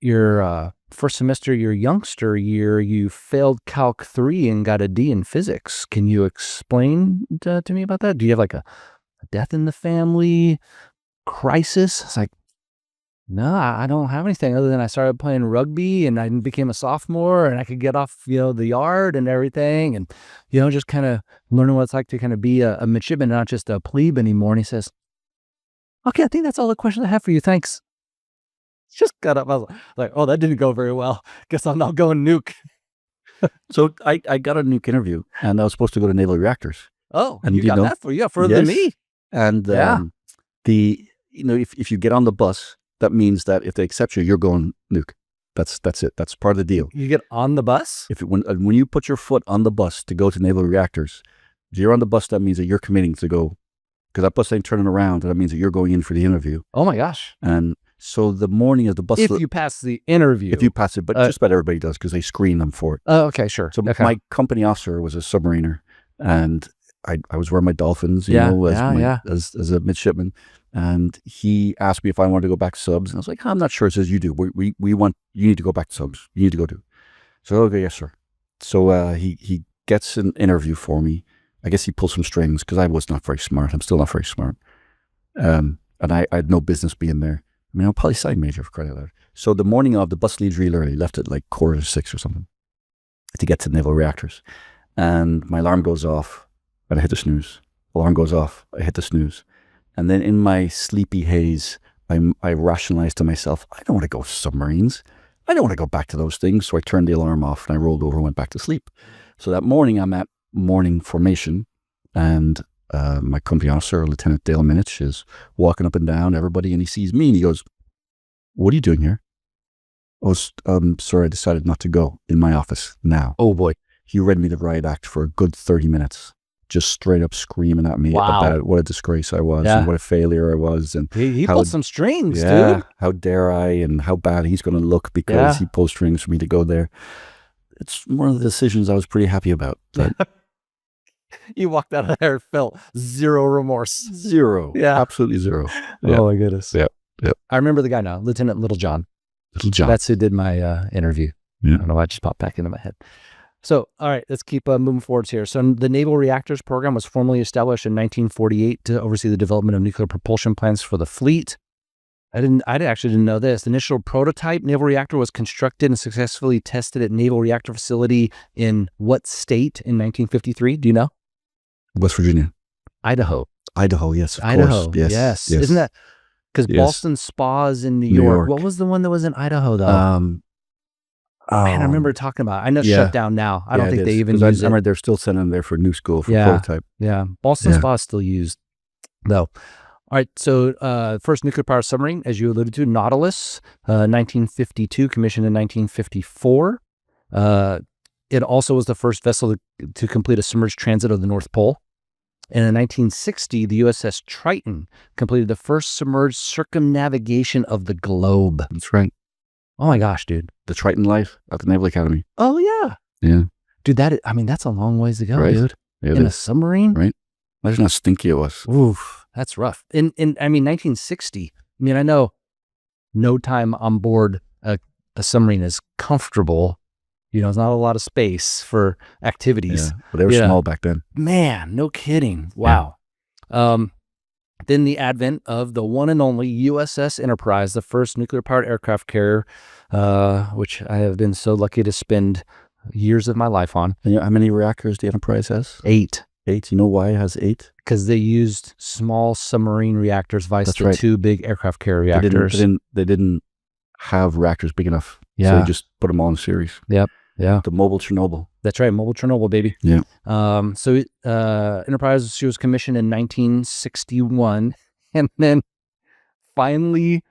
your first semester, your youngster year, you failed Calc 3 and got a D in physics. Can you explain to me about that? Do you have like a death in the family crisis?" It's like, "No, I don't have anything other than I started playing rugby and I became a sophomore and I could get off, the yard and everything. And, just kind of learning what it's like to kind of be a midshipman, not just a plebe anymore." And he says, "Okay, I think that's all the questions I have for you. Thanks." Just got up. I was like, "Oh, that didn't go very well. Guess I'm not going Nuke." So I got a Nuke interview, and I was supposed to go to Naval Reactors. Oh, And you you got know- that for you, further than Yes. me. And Yeah. if you get on the bus, that means that if they accept you, you're going Nuke. That's it. That's part of the deal. You get on the bus? When you put your foot on the bus to go to Naval Reactors, if you're on the bus, that means that you're committing to go, because that bus ain't turning around. That means that you're going in for the interview. Oh my gosh. And so the morning of the bus, If you pass the interview. if you pass it, but just about everybody does because they screen them for it. Oh, okay, sure. So okay. my company officer was a submariner, and I was wearing my dolphins, Yeah, as a midshipman. And he asked me if I wanted to go back to subs, and I was like, "I'm not sure." It says, "You do. We want you need to go back to subs. You need to go do." So okay, yes, sir. So he gets an interview for me. I guess he pulled some strings because I was not very smart. I'm still not very smart, and I had no business being there. I mean, I'm a poli-sci major, for crying out loud. So the morning of, the bus leaves real early, left at like 5:45 or something to get to Naval Reactors. And my alarm goes off and I hit the snooze. Alarm goes off, I hit the snooze. And then in my sleepy haze, I rationalized to myself, I don't want to go submarines. I don't want to go back to those things. So I turned the alarm off and I rolled over and went back to sleep. So that morning I'm at morning formation, and my company officer, Lieutenant Dale Minich, is walking up and down everybody, and he sees me and he goes, "What are you doing here?" "Oh, sir, I decided not to go in my office now." Oh boy. He read me the riot act for a good 30 minutes. just straight up screaming at me Wow. about what a disgrace I was Yeah. and what a failure I was, and He how- pulled some strings, yeah, dude. how dare I, and how bad he's going to look because Yeah. he pulled strings for me to go there. It's one of the decisions I was pretty happy about. But You walked out of there and felt zero remorse. zero, Yeah. absolutely zero. Yeah. Oh my goodness. Yeah. Yeah. I remember the guy now, Lieutenant Littlejohn. Little John. That's who did my interview. Yeah. I don't know why it just popped back into my head. So, all right, let's keep moving forwards here. So, the Naval Reactors Program was formally established in 1948 to oversee the development of nuclear propulsion plants for the fleet. I actually didn't know this. The initial prototype naval reactor was constructed and successfully tested at Naval Reactor Facility in what state in 1953? Do you know? West Virginia. Idaho. Idaho, yes, of Idaho. course. Yes. Isn't that because Yes. Boston Spa is in New New York. York. What was the one that was in Idaho though? Man, Man, I remember talking about it. I know it's yeah. shut down now. I don't think they even I use it. remember they're still sending them there for new school for Yeah. prototype. Yeah, Boston Yeah. Spa is still used, though. All right, so first nuclear power submarine, as you alluded to, Nautilus, 1952, commissioned in 1954. It also was the first vessel to complete a submerged transit of the North Pole. And in 1960, the USS Triton completed the first submerged circumnavigation of the globe. That's right. Oh my gosh, dude. The Triton Life at the Naval Academy. Oh yeah. Yeah. Dude, that's a long ways to go, Right. dude. Yeah, it In a is. submarine? Right. Imagine how stinky it was. Oof, that's rough. In 1960, I mean, I know no time on board a submarine is comfortable. You know, there's not a lot of space for activities. Yeah. But they were Yeah. small back then. Man, no kidding. Wow. Then the advent of the one and only USS Enterprise, the first nuclear-powered aircraft carrier, which I have been so lucky to spend years of my life on. And you know how many reactors the Enterprise has? 8. 8. You know why it has 8? Because they used small submarine reactors vice That's the right. 2 big aircraft carrier They reactors. didn't have reactors big enough. So Yeah. they just put them all in series. Yeah. The mobile Chernobyl. That's right, mobile Chernobyl, baby. Yeah. So Enterprise, she was commissioned in 1961, and then finally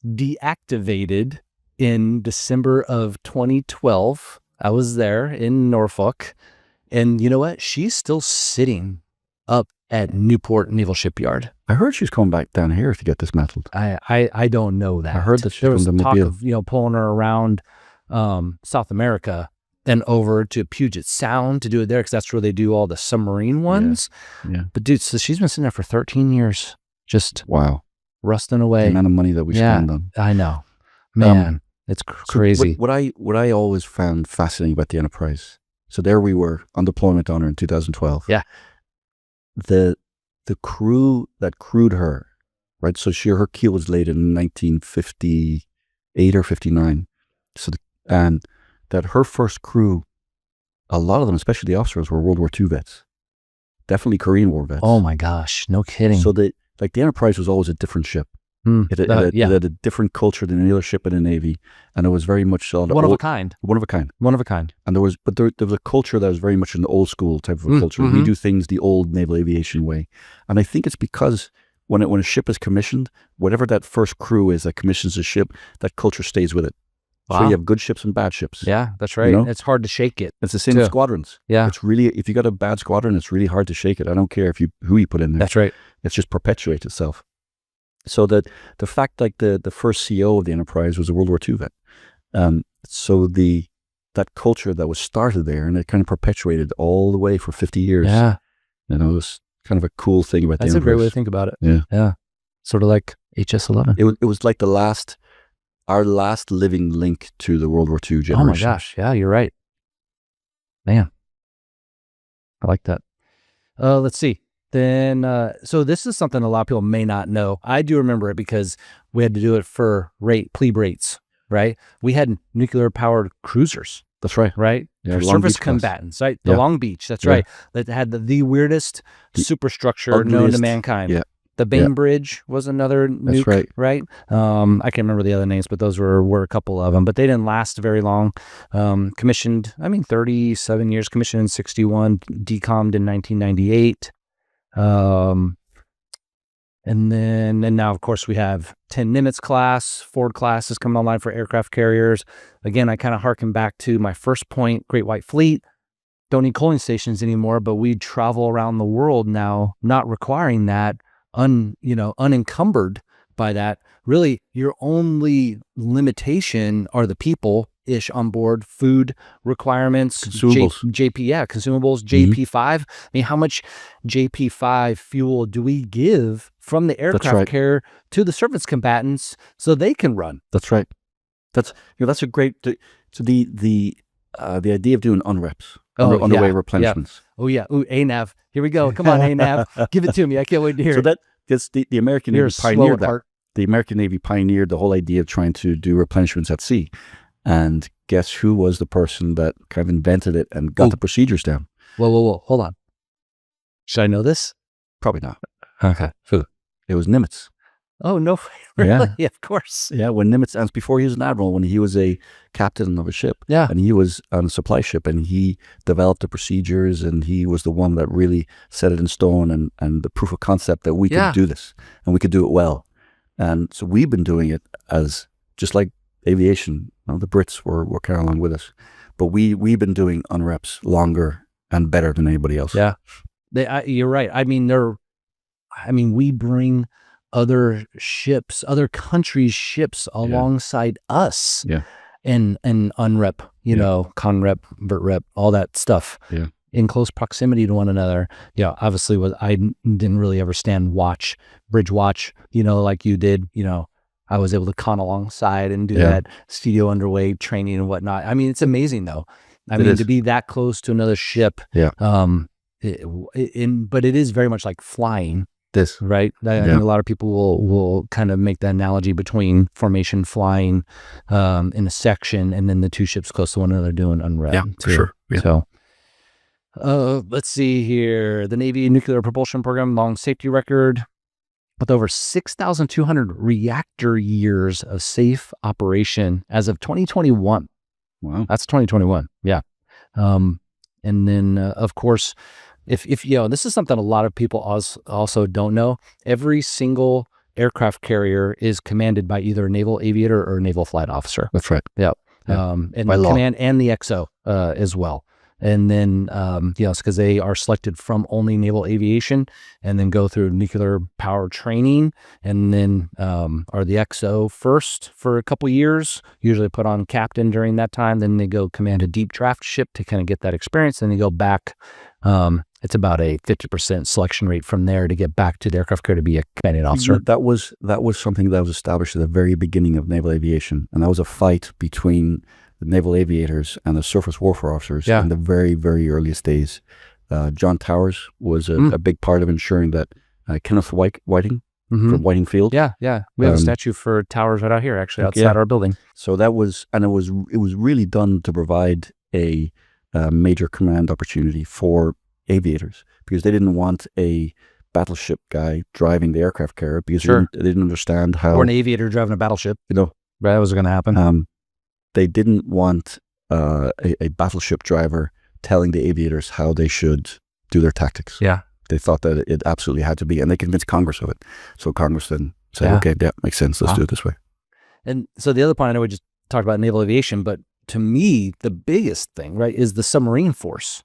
deactivated in December of 2012. I was there in Norfolk, and you know what? She's still sitting up at Newport Naval Shipyard. I heard she's coming back down here to get dismantled. I don't know that. I heard that she's there was from the talk Mobile. of pulling her around South America and over to Puget Sound to do it there because that's where they do all the submarine ones. Yeah. But dude, so she's been sitting there for 13 years, just Wow. rusting The away. amount of money that we Yeah. spend on. I know, man, it's So crazy. what I always found fascinating about the Enterprise. So there we were on deployment on her in 2012. Yeah. The crew that crewed her, right? So her keel was laid in 1958 or 59. So and that her first crew, a lot of them, especially the officers, were World War II vets. Definitely Korean War vets. Oh my gosh, no kidding. So the Enterprise was always a different ship. It had a different culture than any other ship in the Navy, and it was very much on the one of a old- kind. one of a kind. One of a kind. And there was a culture that was very much an old school type of a culture. We mhm. do things the old naval aviation way, and I think it's because when a ship is commissioned, whatever that first crew is that commissions a ship, that culture stays with it. So Wow. you have good ships and bad ships. Yeah, that's right. know? It's hard to shake it. It's the same Too. with squadrons. Yeah, It's really, if you got a bad squadron, it's really hard to shake it. I don't care who you put in there. that's right. It's just perpetuates itself. So that the fact like the first CO of the Enterprise was a World War II vet. So that culture that was started there and it kind of perpetuated all the way for 50 years. Yeah, You know, it was kind of a cool thing about that's the a great way to Enterprise. think about it. Yeah. Sort of like HS-11. It was like our last living link to the World War II generation. Oh my gosh. Yeah, you're right. Man. I like that. Let's see. Then, so this is something a lot of people may not know. I do remember it because we had to do it for plebe rates, right? We had nuclear powered cruisers, That's right. right? Yeah, For Long surface Beach class. combatants, right? The Yeah. Long Beach, that's Yeah. right. That had the weirdest The superstructure known to ugliest- mankind. yeah. The Bainbridge was another nuke, That's right. I can't remember the other names, but those were a couple of them. But they didn't last very long. Commissioned, 37 years. Commissioned in 61, decommed in 1998. And now, of course, we have 10 Nimitz class, Ford class is coming online for aircraft carriers. Again, I kind of harken back to my first point, Great White Fleet. don't need coaling stations anymore, but we travel around the world now, not requiring that, unencumbered by that. Really, your only limitation are the people-ish on board, food requirements, Consumables. consumables, Mhm. JP5. I mean, how much JP5 fuel do we give from the aircraft right. carrier to the surface combatants so they can run? That's right. That's a great. So the idea of doing unreps, underway replenishments. Oh yeah. Ooh, ANAV. Here we go. Come on, ANAV. Give it to me. I can't wait to hear So it. that's the American You're Navy slow pioneered at that. heart. The American Navy pioneered the whole idea of trying to do replenishments at sea. And guess who was the person that kind of invented it and got the procedures down? Whoa. Hold on. Should I know this? Probably not. Okay. Who? It was Nimitz. Oh, no. Really? Yeah, of course. Yeah, when Nimitz, and before he was an admiral, when he was a captain of a ship, Yeah. and he was on a supply ship, and he developed the procedures, and he was the one that really set it in stone and the proof of concept that we Yeah. could do this, and we could do it well. And so we've been doing it as, just like aviation, the Brits were kind of along with us, but we've been doing unreps longer and better than anybody else. Yeah. You're right. I mean, we bring other ships, other countries' ships alongside us. Yeah. And unrep, conrep, vertrep, all that stuff. Yeah. In close proximity to one another. Obviously I didn't really ever stand bridge watch, like you did. I was able to con alongside and do that studio underway training and whatnot. I mean, it's amazing though. To be that close to another ship. Yeah. But it is very much like flying. This. Right. I think a lot of people will kind of make the analogy between formation flying in a section and then the two ships close to one another doing unrep. Yeah, for sure. Yeah. So let's see here. The Navy Nuclear Propulsion Program, long safety record with over 6,200 reactor years of safe operation as of 2021. Wow. That's 2021. Yeah. And then, of course, if this is something a lot of people also don't know. Every single aircraft carrier is commanded by either a naval aviator or a naval flight officer. That's right. Yeah. Yeah. And By law. command and the XO as well. And then, it's because they are selected from only naval aviation and then go through nuclear power training and then are the XO first for a couple years, usually put on captain during that time. Then they go command a deep draft ship to kind of get that experience. Then they go back. It's about a 50% selection rate from there to get back to the aircraft carrier to be a commanding officer. That was something that was established at the very beginning of naval aviation, and that was a fight between the naval aviators and the surface warfare officers in the very, very earliest days. John Towers was a big part of ensuring that Kenneth Whiting from Whiting Field. Yeah. We have a statue for Towers right out here, actually, outside our building. So that was, and it was really done to provide a major command opportunity for aviators, because they didn't want a battleship guy driving the aircraft carrier, because they didn't understand how, or an aviator driving a battleship. That was going to happen. They didn't want a battleship driver telling the aviators how they should do their tactics. Yeah. They thought that it absolutely had to be, and they convinced Congress of it. So Congress then said, okay, makes sense. Let's do it this way. And so the other point, I know we just talked about naval aviation, but to me, the biggest thing, right, is the submarine force.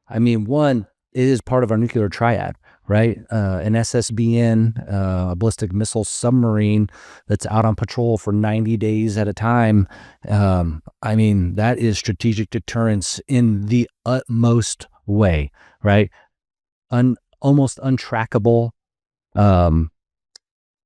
I mean, one, it is part of our nuclear triad, right? An SSBN, a ballistic missile submarine that's out on patrol for 90 days at a time. I mean, that is strategic deterrence in the utmost way, right? Almost untrackable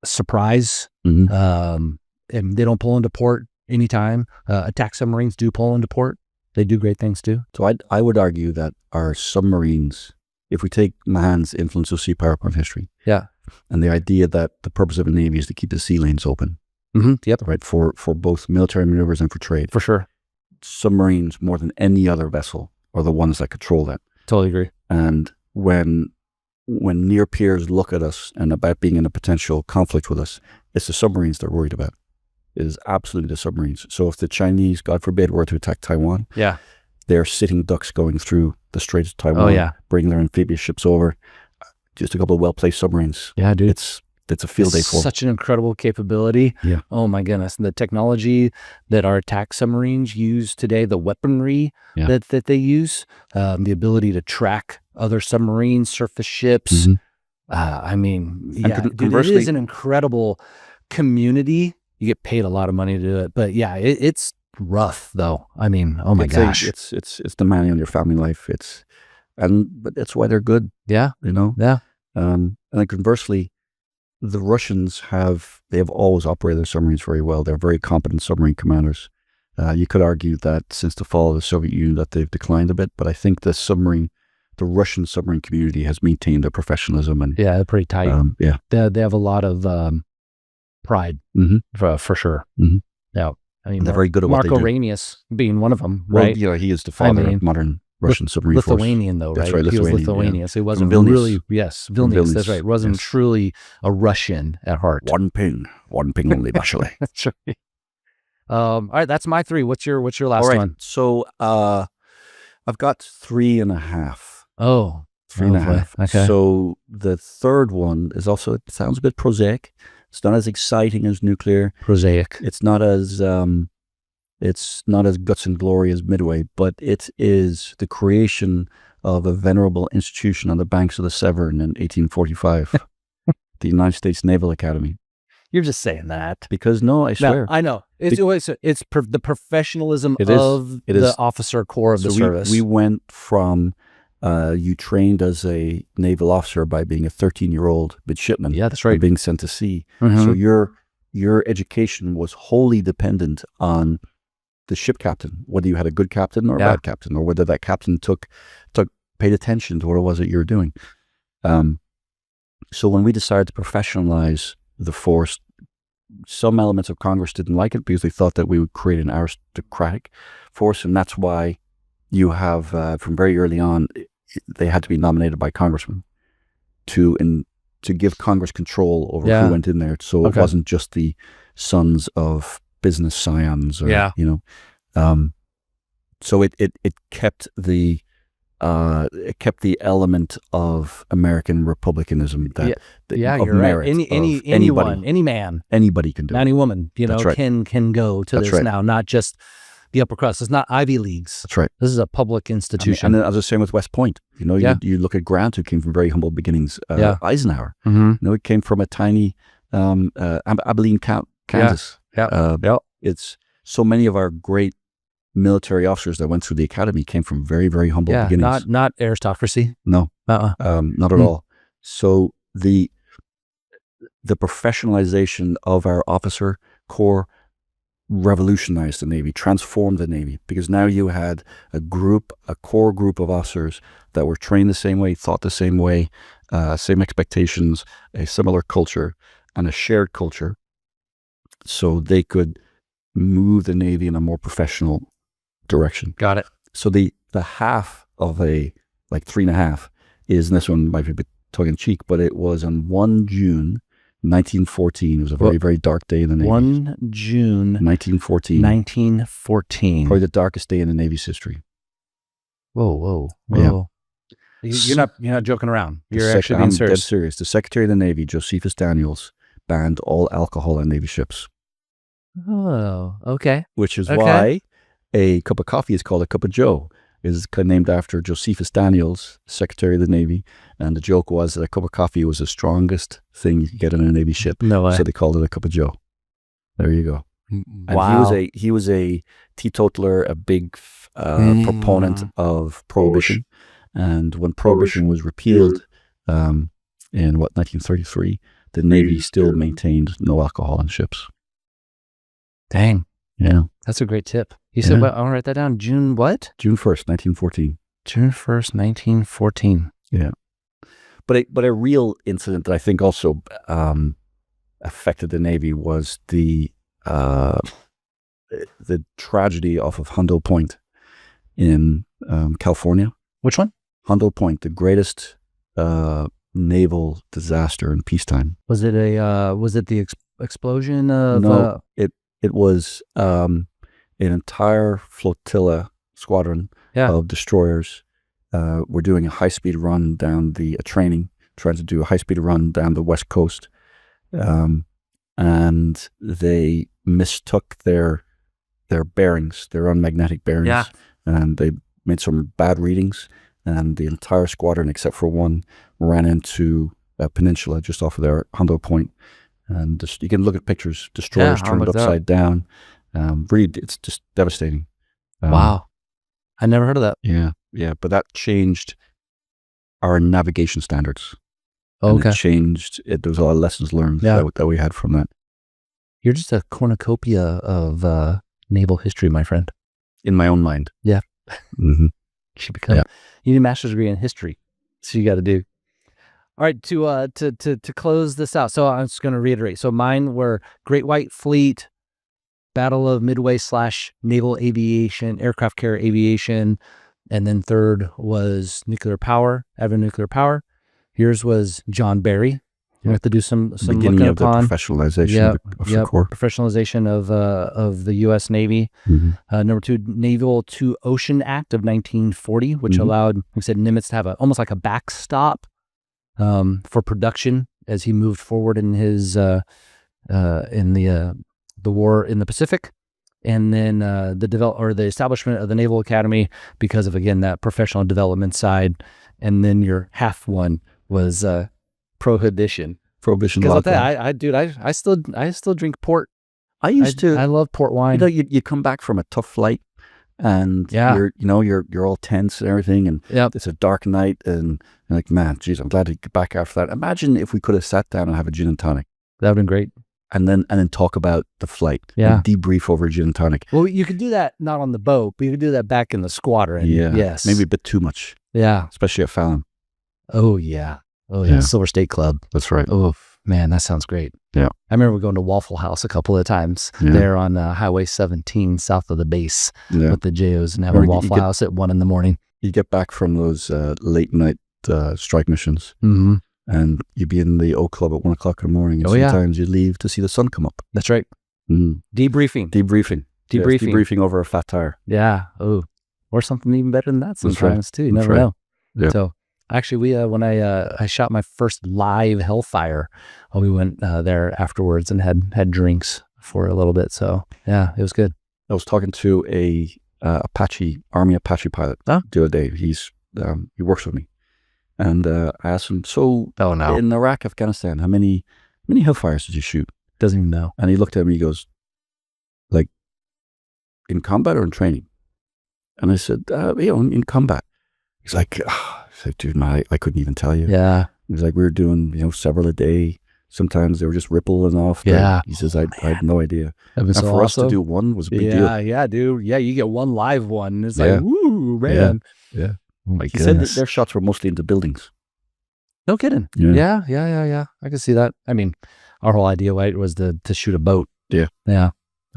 surprise. And they don't pull into port anytime. Attack submarines do pull into port. They do great things too. So I would argue that our submarines, if we take Mahan's influence of sea power upon history, and the idea that the purpose of a navy is to keep the sea lanes open, right, for both military maneuvers and for trade, for sure, submarines more than any other vessel are the ones that control that. Totally agree. And when near peers look at us and about being in a potential conflict with us, it's the submarines they're worried about. It is absolutely the submarines. So if the Chinese, God forbid, were to attack Taiwan, they're sitting ducks going through the Strait of Taiwan, bringing their amphibious ships over. Just a couple of well-placed submarines. Yeah, dude. it's a field day It's for them. such an incredible capability. Yeah. Oh my goodness. The technology that our attack submarines use today, the weaponry Yeah. that they use, the ability to track other submarines, surface ships. Mhm. I mean, And yeah, dude, it conversely- is an incredible community. You get paid a lot of money to do it, but yeah, it's rough though. I mean, oh my gosh. It's demanding on your family life. But that's why they're good, Yeah. you know? Yeah. And then conversely, the Russians they have always operated their submarines very well. They're very competent submarine commanders. You could argue that since the fall of the Soviet Union that they've declined a bit, but I think the Russian submarine community has maintained their professionalism and Yeah, they're pretty tight. yeah. They have a lot of pride Mhm. for sure. Mhm. Yeah. I mean, And they're very good at what Marco they do. Aurelius being one of them, Well, right? he is the father mean, of modern Russian submarine force. Lithuanian though, right? That's right, He was Lithuanian, yeah. Lithuanian. So he wasn't Vilnius. really, yes, Vilnius, that's Vilnius, right. Wasn't yes. truly a Russian at heart. One ping only, Bashley. That's right. All right, that's my 3. What's your last All right, one? so I've got 3.5. Oh, 3.5. boy. Okay. So the third one is also, it sounds a bit prosaic. It's not as exciting as nuclear. Prosaic. It's not as guts and glory as Midway, but it is the creation of a venerable institution on the banks of the Severn in 1845, the United States Naval Academy. You're just saying that. Because no, I No, swear. I know. It's the professionalism It is. of It the is. officer corps of the So service. we went from you trained as a naval officer by being a 13-year-old midshipman. Yeah, that's and right. being sent to sea. Mhm. So your education was wholly dependent on the ship captain, whether you had a good captain or a Yeah. bad captain, or whether that captain paid attention to what it was that you were doing. So when we decided to professionalize the force, some elements of Congress didn't like it because they thought that we would create an aristocratic force, and that's why you have from very early on they had to be nominated by congressmen to give Congress control over Yeah. who went in there. So Okay. it wasn't just the sons of business scions, or, Yeah. you know. So it kept the element of American republicanism that Yeah, of you're right. merit Anyone, any man, anybody can do. any woman, That's right. can go to That's this right. now, not just the upper crust. It's not Ivy Leagues. That's right. This is a public institution. And then, as I was saying with West Point, you know, Yeah. you look at Grant, who came from very humble beginnings. Yeah. Eisenhower, Mhm. you know, it came from a tiny Abilene, Kansas. Yeah. It's so many of our great military officers that went through the academy came from very, very humble Yeah, beginnings. not aristocracy. No, Uh-uh. not at all. So the professionalization of our officer corps revolutionized the Navy, transformed the Navy, because now you had a core group of officers that were trained the same way, thought the same way, same expectations, a similar culture, and a shared culture, so they could move the Navy in a more professional direction. Got it. So the half of a 3.5 is, and this one might be a bit tongue in cheek, but it was on 1 June 1914. It was a very, very dark day in the Navy. 1 June 1914. 1914. Probably the darkest day in the Navy's history. Whoa. Yeah. You're not joking around. The You're actually being I'm dead serious. serious. The Secretary of the Navy, Josephus Daniels, banned all alcohol on Navy ships, Oh, okay. which is Okay. why a cup of coffee is called a cup of Joe. Is named after Josephus Daniels, Secretary of the Navy, and the joke was that a cup of coffee was the strongest thing you could get on a Navy ship, No way. so they called it a cup of Joe. There you go. And Wow. he was a teetotaler, a big proponent of prohibition. And when prohibition was repealed in 1933, the Navy still maintained no alcohol on ships. Dang. Yeah, That's a great tip. You said, Yeah. well, I'll write that down. June what? June 1st, 1914. June 1st, 1914. But a real incident that I think also affected the Navy was the tragedy off of Hondo Point in California. Which one? Hondo Point, the greatest naval disaster in peacetime. Was it the explosion of? No, it was an entire flotilla squadron Yeah. of destroyers. Were doing a high-speed run down trying to do a high-speed run down the west coast. and they mistook their bearings, their own magnetic bearings, Yeah. and they made some bad readings, and the entire squadron, except for one, ran into a peninsula just off of their Hondo Point. And just, you can look at pictures, destroyers Yeah, I'll turned look that up. upside down. Really, it's just devastating. Wow. I never heard of that. Yeah, but that changed our navigation standards. Oh, And okay. it changed. There was a lot of lessons learned Yeah. that we had from that. You're just a cornucopia of naval history, my friend. In my own mind. Yeah. Mm-hmm. You should become. Yeah. You need a master's degree in history. So you got to do. All right, to close this out. So I'm just going to reiterate. So mine were Great White Fleet, Battle of Midway / Naval Aviation, Aircraft Carrier Aviation, and then third was nuclear power, advent nuclear power. Yours was John Barry. You have to do some Beginning looking of the upon. professionalization of the Corps. Professionalization of the U.S. Navy. Mhm. Number two, Naval to Ocean Act of 1940, which Mhm. allowed, like I said, Nimitz to have almost like a backstop for production as he moved forward in his in the war in the Pacific, and then the establishment of the Naval Academy because of, again, that professional development side. And then your half one was prohibition. Prohibition. Because I'll lockdown. tell you, I still drink port. I used to. I love port wine. You come back from a tough flight, and Yeah. you're all tense and everything, and Yep. it's a dark night, and you're like, man, geez, I'm glad to get back after that. Imagine if we could have sat down and have a gin and tonic, That would have been great. and then talk about the flight, Yeah. and debrief over a gin and tonic. Well, you could do that not on the boat, but you could do that back in the squadron. Yeah, Yes. maybe a bit too much, Yeah. especially at Fallon. Oh, yeah. Oh, yeah. Yeah. Silver State Club. That's right. Oh, man, that sounds great. Yeah. I remember going to Waffle House a couple of times Yeah. there on Highway 17 south of the base Yeah, with the JOs and having Or you Waffle get- House at 1 a.m. you get back from those late night strike missions, Mm-hmm. and you'd be in the O Club at 1 o'clock in the morning, and Oh, yeah. sometimes you leave to see the sun come up. That's right. Mm. Debriefing. Debriefing. Yes, Debriefing. debriefing over a fat tire. Yeah. Oh, or something even better than that That's right. sometimes too. You That's never right. know. Yeah. So actually, we when I shot my first live Hellfire, we went there afterwards and had drinks for a little bit. So yeah, it was good. I was talking to a Army Apache pilot Oh. the other day. He works with me, and I asked him, so Oh no, in Iraq, Afghanistan, how many Hellfires did you shoot? doesn't even know. And he looked at me, he goes, like, in combat or in training? And I said, in combat. He's like, I said, dude, man, I couldn't even tell you. Yeah, He's like, we were doing, several a day. Sometimes they were just rippling off. Yeah. He says, I had no idea. that was And so for us awesome. to do one was a big deal. Yeah, dude. Yeah, you get one live one. It's Yeah. like, woo, man. Yeah. Oh my He said that their shots were mostly into buildings. No kidding. Yeah. Yeah. I can see that. I mean, our whole idea, right, was to shoot a boat. Yeah. Yeah.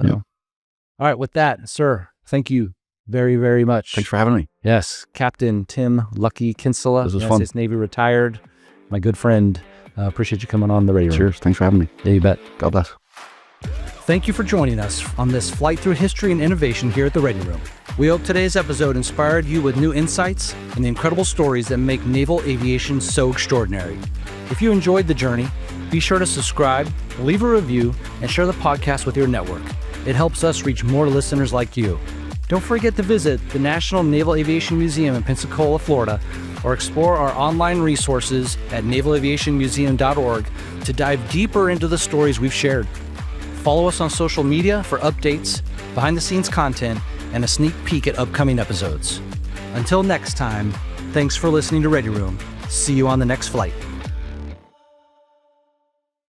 Yeah. All right. With that, sir, thank you very, very much. Thanks for having me. Yes, Captain Tim Lucky Kinsella, This was United fun. States Navy retired. My good friend. Appreciate you coming on the radio. Cheers. Thanks for having me. Yeah, you bet. God bless. Thank you for joining us on this flight through history and innovation here at the Radio Room. We hope today's episode inspired you with new insights and the incredible stories that make naval aviation so extraordinary. If you enjoyed the journey, be sure to subscribe, leave a review, and share the podcast with your network. It helps us reach more listeners like you. Don't forget to visit the National Naval Aviation Museum in Pensacola, Florida, or explore our online resources at navalaviationmuseum.org to dive deeper into the stories we've shared. Follow us on social media for updates, behind-the-scenes content, and a sneak peek at upcoming episodes. Until next time, thanks for listening to Radio Room. See you on the next flight.